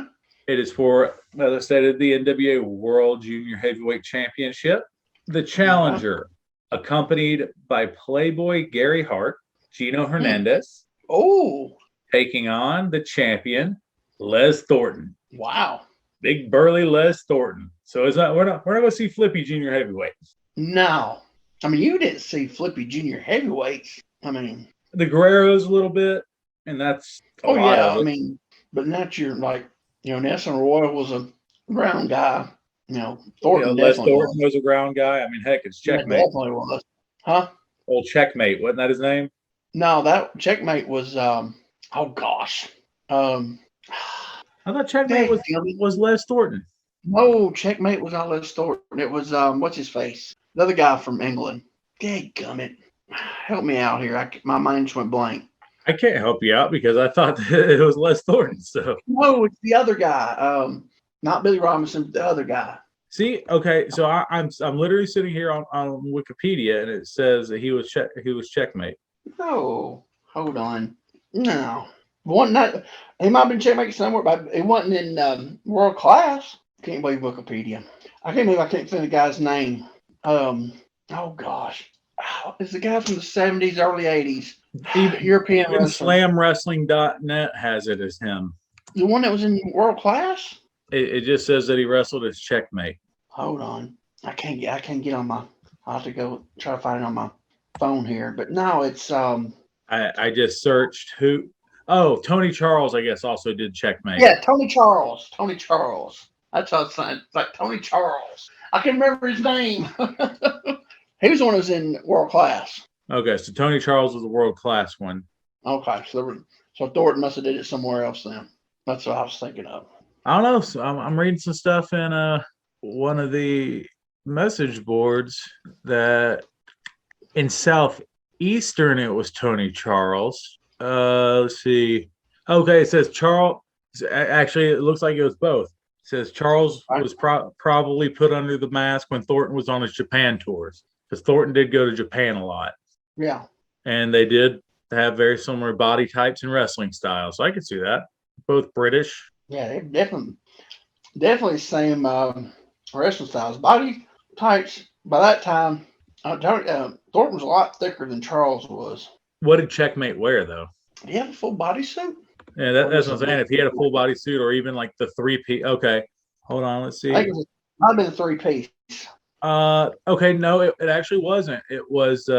It is for, as I stated, the NWA World Junior Heavyweight Championship. The challenger, accompanied by Playboy Gary Hart, Gino Hernandez. Oh. Taking on the champion, Les Thornton. Wow. Big burly Les Thornton. So we're not going to see Flippy Junior Heavyweights. No. I mean, you didn't see Flippy Junior Heavyweights. I mean, the Guerreros a little bit, and that's a lot of it. I mean, but not your, like, Nelson Roy was a ground guy. Thornton Les Thornton was a ground guy. I mean, heck, it's Checkmate. It definitely was. Huh? Old Checkmate, wasn't that his name? No, that Checkmate was, oh gosh. I thought Checkmate was Les Thornton. No, Checkmate was not Les Thornton. It was, what's his face? The other guy from England. Dadgummit. Help me out here. My mind just went blank. I can't help you out because I thought that it was Les Thornton. So no, it's the other guy. Not Billy Robinson, but the other guy. See, okay, so I'm literally sitting here on Wikipedia, and it says that he was Checkmate. No, hold on. No, he might have been Checkmate somewhere, but it wasn't in world class. Can't believe Wikipedia. I can't think of the guy's name. Oh gosh, it's the guy from the 70s, early 80s. European even SlamWrestling.net has it as him. The one that was in world class? It just says that he wrestled as Checkmate. Hold on. I can't get on my. I'll have to go try to find it on my phone here. But no, it's I just searched who. Oh, Tony Charles, I guess, also did Checkmate. Yeah, Tony Charles. That's what I was saying. It's like Tony Charles. I can remember his name. He was the one who was in world class. Okay, so Tony Charles was the world class one. Okay, so Thornton must have did it somewhere else then. That's what I was thinking of. I don't know. So I'm reading some stuff in one of the message boards that in Southeastern it was Tony Charles. Let's see. Okay, it says Charles. Actually, it looks like it was both. It says Charles was probably put under the mask when Thornton was on his Japan tours, because Thornton did go to Japan a lot. Yeah. And they did have very similar body types and wrestling styles. So I could see that. Both British. Yeah, they're definitely same wrestling styles. Body types, by that time, Thornton was a lot thicker than Charles was. What did Checkmate wear, though? Did he have a full bodysuit? Yeah, that's what I'm saying. If he had a full bodysuit or even like the 3-piece. Okay, hold on. Let's see. I think it might have been a 3-piece. Okay, no, it actually wasn't. It was,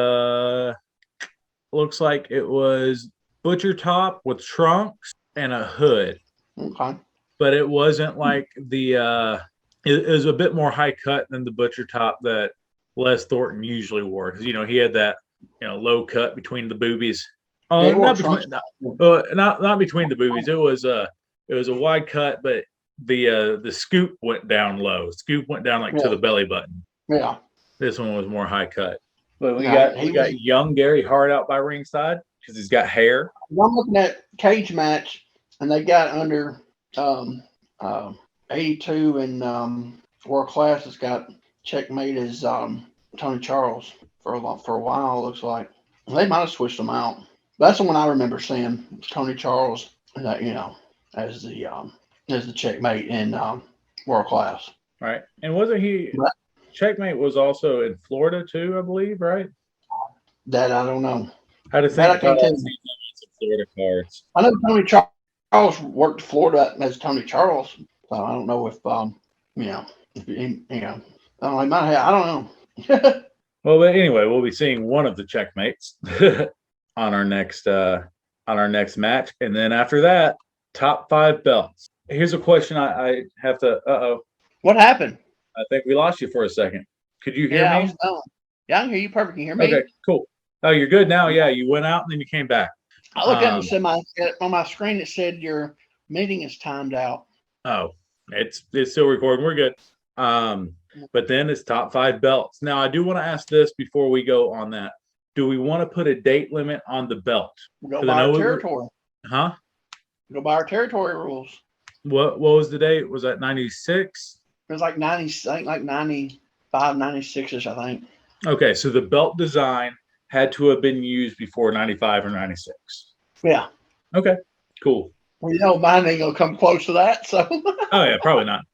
looks like it was butcher top with trunks and a hood. Okay. But it wasn't like the, it was a bit more high cut than the butcher top that Les Thornton usually wore. Because, he had that, low cut between the boobies. Not between the boobies. It was a wide cut, but the scoop went down low. Scoop went down to the belly button. Yeah. This one was more high cut. But we got young Gary Hart out by ringside because he's got hair. I'm looking at cage match, and they got under 82 and world class has got Checkmate as Tony Charles for a while. Looks like they might have switched them out, That's the one I remember seeing. Was Tony Charles, as the checkmate in World Class. Right. And wasn't he But checkmate was also in Florida too, I believe, right? that I don't know. How to That I think can't tell about you. Florida cards. I know Tony Charles worked Florida as Tony Charles, so I don't know if if I don't know, he might have, I don't know. Well, but anyway, we'll be seeing one of the checkmates on our next match, and then after that, top 5 belts. Here's a question I have to. What happened? I think we lost you for a second. Could you hear Yeah, me? I can hear you perfectly. Can you hear me? Okay, cool. Oh, you're good now. Yeah, you went out and then you came back. I looked up and said on my screen it said your meeting is timed out. Oh, it's still recording. We're good. But then it's top 5 belts. Now I do want to ask this before we go on that. Do we want to put a date limit on the belt? Go by our territory. Huh? Go by our territory rules. What was the date? Was that 96? It was like 90, I think like 95, 96ish, I think. Okay, so the belt design had to have been used before 95 or 96. Yeah. Okay, cool. Well, mine ain't gonna come close to that. So. Oh yeah, probably not.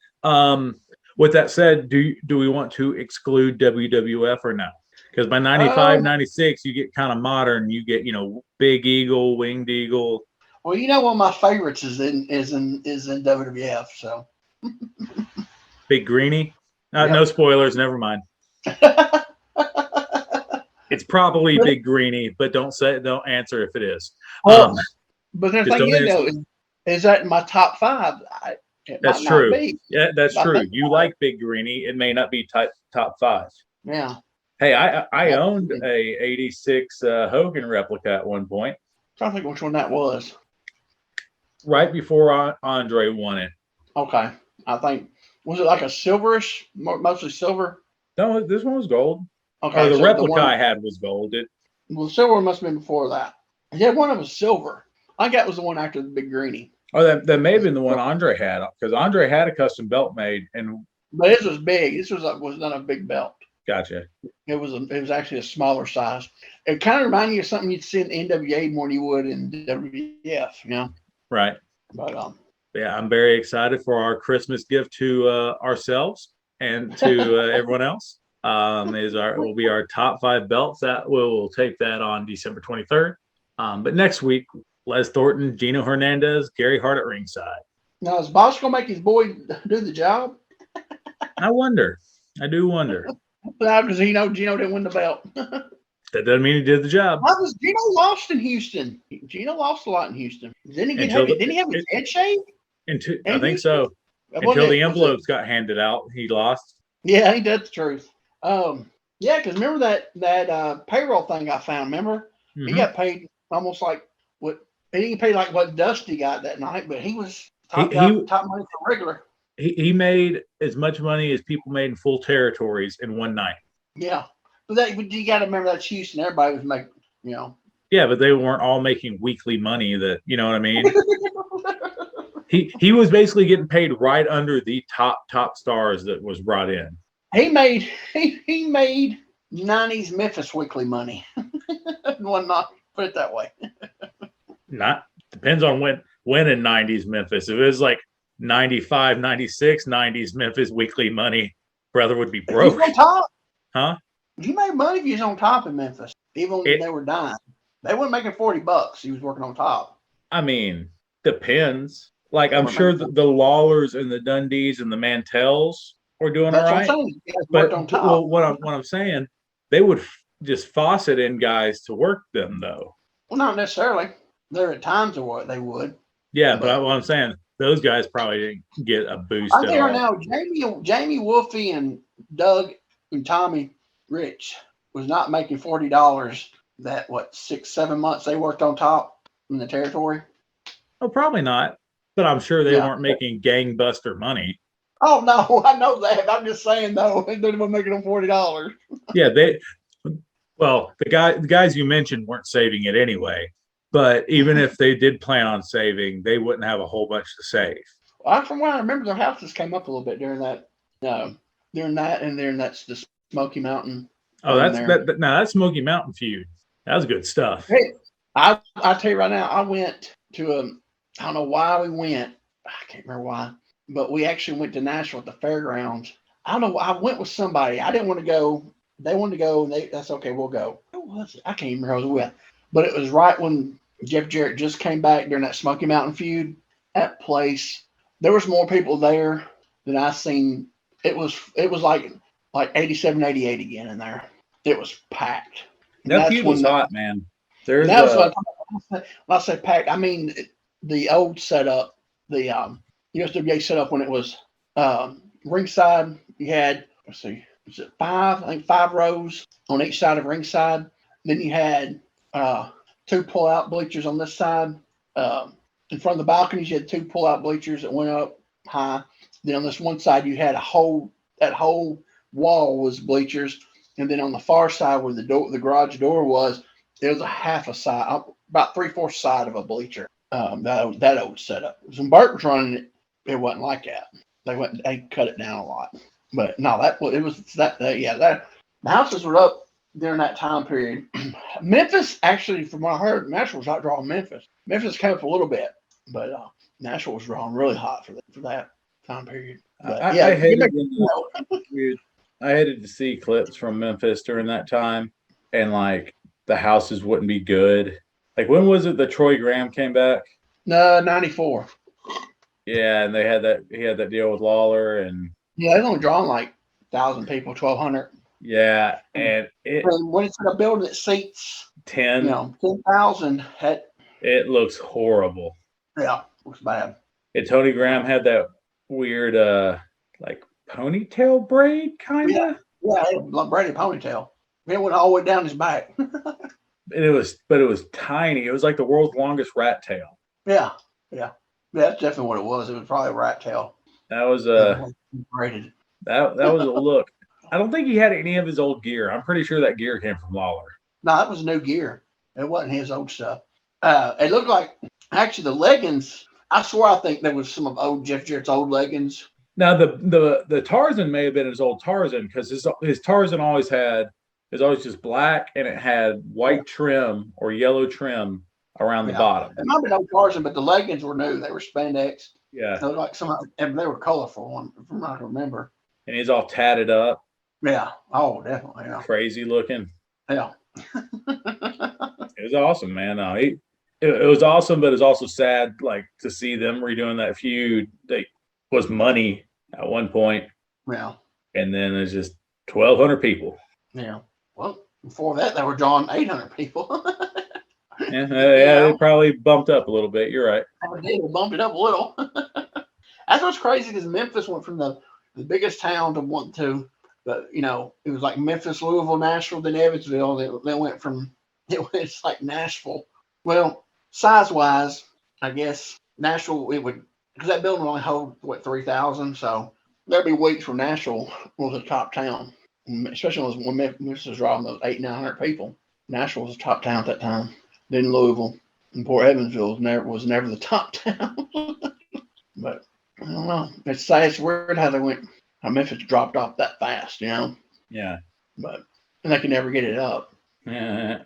With that said, do we want to exclude WWF or no? Because by 95, 96, you get kind of modern. You get Big Eagle, Winged Eagle. Well, one of my favorites is in WWF. So. Big Greenie. Yep. No spoilers. Never mind. It's probably Big Greenie, but don't answer if it is. Well, but the thing is that in my top 5. That's true. Yeah, that's true. You like Big Greenie. It may not be top 5. Yeah. Hey, I owned a 86 Hogan replica at one point. I don't think which one that was. Right before Andre won it. Okay. I think, was it like a silverish, mostly silver? No, this one was gold. Okay. Or the replica I had was gold. Well, silver must have been before that. Yeah, one of them was silver. I think that was the one after the Big Greenie. Oh, that may have been the one Andre had, because Andre had a custom belt made, but this was big. This was not a big belt. Gotcha. It was actually a smaller size. It kind of reminded you of something you'd see in the NWA more than you would in WWF, Right. But yeah, I'm very excited for our Christmas gift to ourselves and to everyone else. Will be our top 5 belts. That we'll take that on December 23rd. But next week, Les Thornton, Gino Hernandez, Gary Hart at ringside. Now, is Bosch going to make his boy do the job? I wonder. I do wonder. No, because Gino didn't win the belt. That doesn't mean he did the job. Why was Gino lost in Houston? Gino lost a lot in Houston. Didn't he have his head shaved? I think so. Until the envelopes got handed out, he lost. Yeah, I think that's the truth. Yeah, because remember that payroll thing I found, remember? Mm-hmm. He got paid almost like what he didn't pay like what Dusty got that night, but he was top money for regular. He made as much money as people made in full territories in one night. Yeah. But you got to remember that's Houston. Everybody was making, Yeah, but they weren't all making weekly money. That what I mean. he was basically getting paid right under the top stars that was brought in. He made 90s Memphis weekly money. One night, put it that way. Depends on when in 90s Memphis. If it was like 95, 96, 90s Memphis weekly money, brother would be broke. He's on top. Huh? He made money if he was on top in Memphis. Even when they were dying. They weren't making $40. He was working on top. I mean, depends. Like, I'm sure the Lawlers and the Dundees and the Mantels were doing all right. But on top. Well, what I'm saying, they would just faucet in guys to work them, though. Well, not necessarily. There are times of what they would. Yeah, but what I'm saying, those guys probably didn't get a boost. I think right now, Jamie Wolfie and Doug and Tommy Rich was not making $40 that 6-7 months they worked on top in the territory. Oh, probably not. But I'm sure they weren't making gangbuster money. Oh no, I know that. I'm just saying though, they were making them $40. Yeah, the guys you mentioned weren't saving it anyway. But even if they did plan on saving, they wouldn't have a whole bunch to save. Well, from what I remember, their houses came up a little bit during that. And that's the Smoky Mountain. Oh, that's Smoky Mountain feud. That was good stuff. Hey, I tell you right now, I went to I don't know why we went. I can't remember why, but we actually went to Nashville at the fairgrounds. I don't know. I went with somebody. I didn't want to go. They wanted to go. That's okay. We'll go. Who was it? I can't even remember who I was with. But it was right when Jeff Jarrett just came back during that Smoky Mountain feud. That place, there was more people there than I seen. It was like 87, 88 again in there. It was packed. And That that's feud was when hot, man. There's that was what when I say packed. I mean the old setup, the USWA setup when it was ringside. You had, let's see, was it five? I think 5 rows on each side of ringside. Then you had two pull-out bleachers on this side. In front of the balconies, you had two pull-out bleachers that went up high. Then on this one side, you had that whole wall was bleachers, and then on the far side where the garage door was, it was a half a side, about 3/4 side of a bleacher. That old setup. When Burt was running it, it wasn't like that. They cut it down a lot. But no, the houses were up during that time period. Memphis, actually, from what I heard, Nashville was not drawing Memphis. Memphis came up a little bit, but Nashville was drawing really hot for that time period. But, I hated I hated to see clips from Memphis during that time, and like the houses wouldn't be good. Like when was it that Troy Graham came back? No, 94. Yeah, and he had that deal with Lawler, and Yeah, they only drawn like 1,000 people, 1,200. yeah, and When it's in a building that seats 10, 10,000, it looks horrible. yeah, it was bad. And Tony Graham had that weird like ponytail braid kind of. Yeah, like Brady ponytail. It went all the way down his back. And it was tiny. It was like the world's longest rat tail. Yeah. That's definitely what it was. It was probably a rat tail. That was braided. that was a look. I don't think he had any of his old gear. I'm pretty sure that gear came from Lawler. No, that was new gear. It wasn't his old stuff. It looked like actually the leggings. I swear I think there was some of old Jeff Jarrett's old leggings. Now the Tarzan may have been his old Tarzan because his Tarzan always just black and it had white trim or yellow trim around the bottom. It might have been old Tarzan, but the leggings were new. They were spandex. Yeah. They looked like they were colorful, from what I remember. And he's all tatted up. Yeah. Oh, definitely. Yeah. Crazy looking. Yeah. It was awesome, man. It was awesome, but it was also sad, like to see them redoing that feud. They was money at one point. Yeah. And then it's just 1,200 people. Yeah. Well, before that, they were drawing 800 people. Yeah, they probably bumped up a little bit. You're right. They bumped it up a little. That's what's crazy because Memphis went from the biggest town but it was like Memphis, Louisville, Nashville, then Evansville. They went from it's like Nashville. Well, size wise, I guess Nashville because that building only hold 3,000, so there'd be weeks where Nashville was a top town, especially when Memphis was drawing those 800-900 people. Nashville was a top town at that time. Then Louisville and Port Evansville was never the top town. But I don't know. It's weird how Memphis dropped off that fast, Yeah. But they could never get it up. Yeah.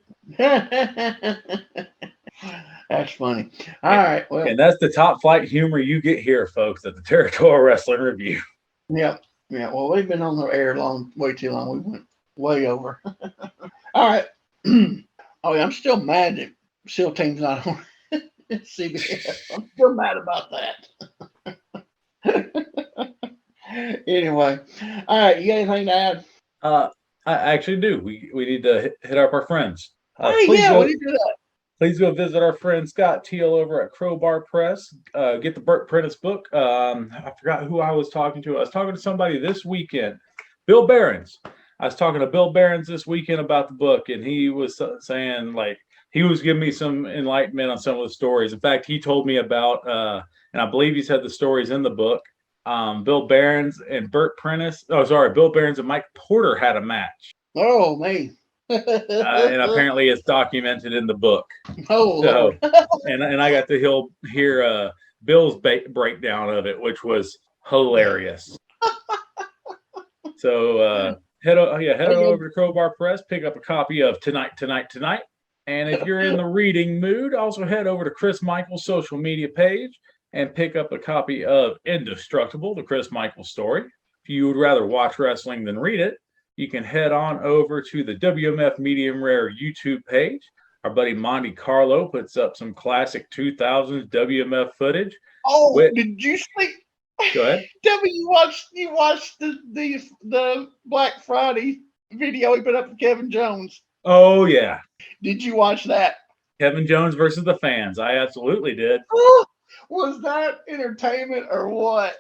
That's funny. All right. Well, and that's the top flight humor you get here, folks, at the Territorial Rasslin Review. Yeah. Well, we've been on the air way too long. We went way over. All right. Oh, yeah, I'm still mad that SEAL Team's not on CBS. I'm still mad about that. Anyway, all right. You got anything to add? I actually do. We need to hit up our friends. We need to do that. Please go visit our friend Scott Teal over at Crowbar Press. Get the Burt Prentice book. I forgot who I was talking to. I was talking to somebody this weekend. Bill Behrens. I was talking to Bill Behrens this weekend about the book, and he was saying, like, he was giving me some enlightenment on some of the stories. In fact, he told me about, and I believe he said the stories in the book, Bill Behrens and Burt Prentice. Oh, sorry, Bill Behrens and Mike Porter had a match. Oh, man. And apparently it's documented in the book. Oh, so, and I got to hear Bill's breakdown of it, which was hilarious. So head over to Crowbar Press, pick up a copy of Tonight. And if you're in the reading mood, also head over to Chris Michael's social media page and pick up a copy of Indestructible, the Chris Michael story. If you would rather watch wrestling than read it, you can head on over to the WMF Medium Rare YouTube page. Our buddy Monte Carlo puts up some classic 2000s WMF footage. Oh, did you see? Go ahead. Tell me you watched the Black Friday video he put up with Kevin Jones. Oh, yeah. Did you watch that? Kevin Jones versus the fans. I absolutely did. Was that entertainment or what?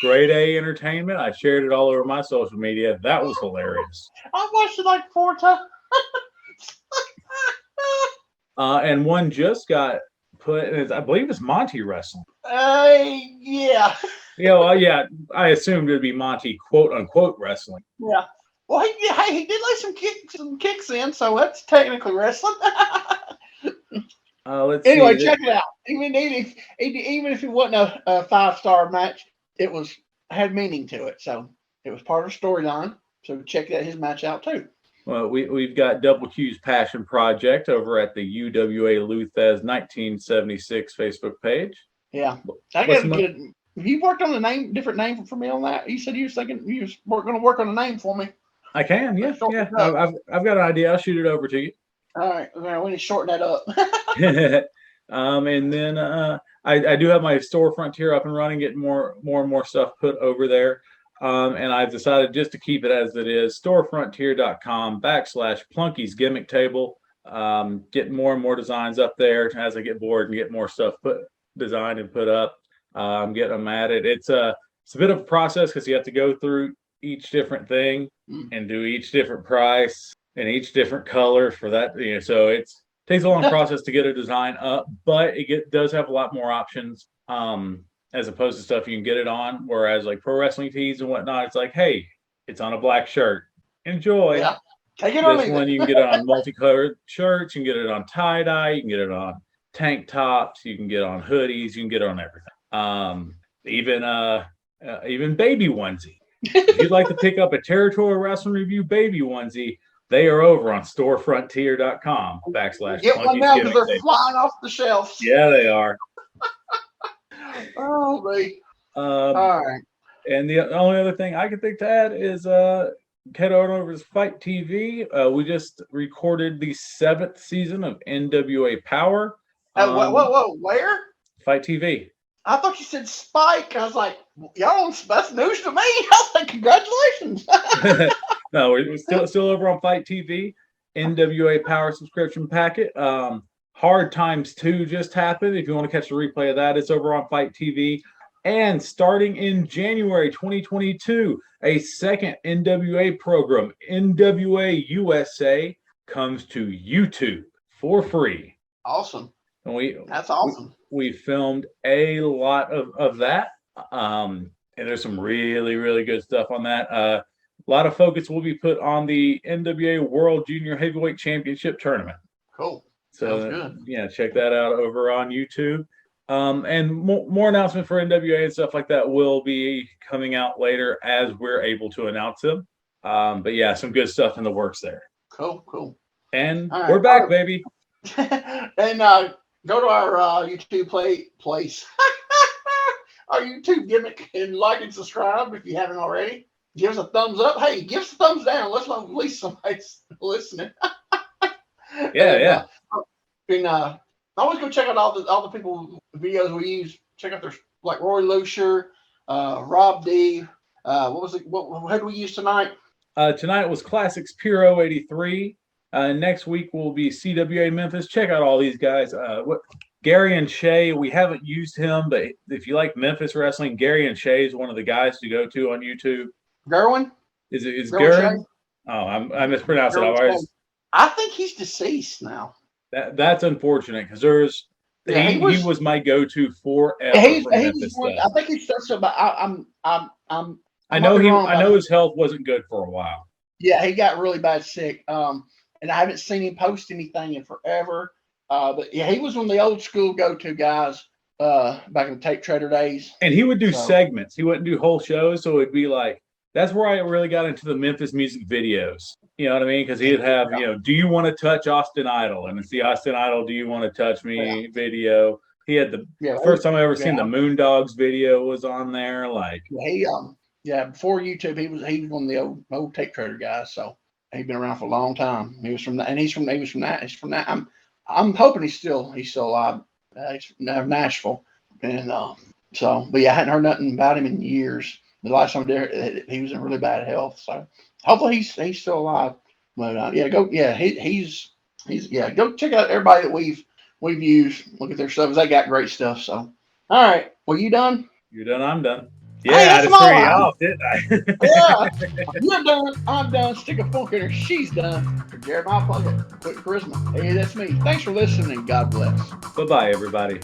Grade A entertainment. I shared it all over my social media. That was hilarious. I watched it like 4 times. And one just got put, I believe it's Monty wrestling. Yeah. Yeah, I assumed it'd be Monty quote unquote wrestling. Yeah. Well, he did lay some kicks in, so that's technically wrestling. Anyway, check it out. Even if it wasn't a 5-star match, it had meaning to it. So it was part of the storyline. So check his match out too. Well, we've got Double Q's Passion Project over at the UWA Luthez 1976 Facebook page. Yeah, I got to get it. You worked on a different name for me on that. You said you were thinking you were going to work on a name for me. I can, yeah. I've got an idea. I'll shoot it over to you. All right, we need to shorten that up. And then I do have my Store Frontier up and running, getting more and more stuff put over there. And I've decided just to keep it as it is, storefrontier.com/Plunky's Gimmick Table. Getting more and more designs up there as I get bored and get more stuff designed and put up. I'm getting them added. It's a bit of a process because you have to go through each different thing and do each different price and each different color for that. So it takes a long process to get a design up, but it does have a lot more options. As opposed to stuff you can get it on, whereas like pro wrestling tees and whatnot, it's like, hey, it's on a black shirt. Enjoy. Yeah. Take it on. This one you can get it on multicolored shirts, you can get it on tie-dye, you can get it on tank tops, you can get it on hoodies, you can get it on everything. Even baby onesie. If you'd like to pick up a Territorial Rasslin Review baby onesie, they are over on storefrontier.com / Get one now because they're flying off the shelves. Yeah, they are. Oh, boy. All right. And the only other thing I can think to add is head on over to Fight TV. We just recorded the 7th season of NWA Power. Whoa, where? Fight TV. I thought you said Spike. I was like, y'all, that's news to me. I was like, congratulations. No, we're still over on Fight TV. NWA Power subscription packet. Hard Times 2 just happened. If you want to catch a replay of that, it's over on Fight TV. And starting in January 2022, a second NWA program, NWA USA, comes to YouTube for free. Awesome. And that's awesome. We filmed a lot of that. And there's some really, really good stuff on that. A lot of focus will be put on the NWA World Junior Heavyweight Championship Tournament. Cool. So, yeah, check that out over on YouTube. And more announcements for NWA and stuff like that will be coming out later as we're able to announce them. But, yeah, some good stuff in the works there. Cool. And we're back, baby. And go to our YouTube place. Our YouTube gimmick and like and subscribe if you haven't already. Give us a thumbs up. Hey, give us a thumbs down. Let's know at least somebody's listening. Yeah. And always go check out all the people videos we use. Check out their like Roy Lucier, Rob D. What was it? What did we use tonight? Tonight was Classics Puro 83. Next week will be CWA Memphis. Check out all these guys. Gary and Shay, we haven't used him, but if you like Memphis wrestling, Gary and Shay is one of the guys to go to on YouTube. Gerwin? Is Gerwin? Oh, I mispronounced it. I think he's deceased now. That's unfortunate because he was my go-to forever. I think he's still so. But I know his health wasn't good for a while. Yeah, he got really bad sick. And I haven't seen him post anything in forever. But yeah, he was one of the old school go-to guys back in the tape trader days. And he would do segments. He wouldn't do whole shows, so it'd be like that's where I really got into the Memphis music videos. You know what I mean? Because he'd have, do you want to touch Austin Idol? And it's the Austin Idol, do you want to touch me video. He had the first time I ever seen the Moondogs video was on there. Like before YouTube, he was one of the old tape trader guys. So he'd been around for a long time. He was from that, and he was from that. I'm hoping he's still alive. He's from Nashville, and but I hadn't heard nothing about him in years. The last time I did, he was in really bad health. So hopefully he's still alive. But go check out everybody that we've used. Look at their stuff. They got great stuff. So all right, well, you done? You're done. I'm done. Yeah, I just threw you off, didn't I? Yeah, you're done. I'm done. Stick a fork in her. She's done. For Jeremiah Plunkett, Quick Charisma. Hey, that's me. Thanks for listening. God bless. Bye-bye, everybody.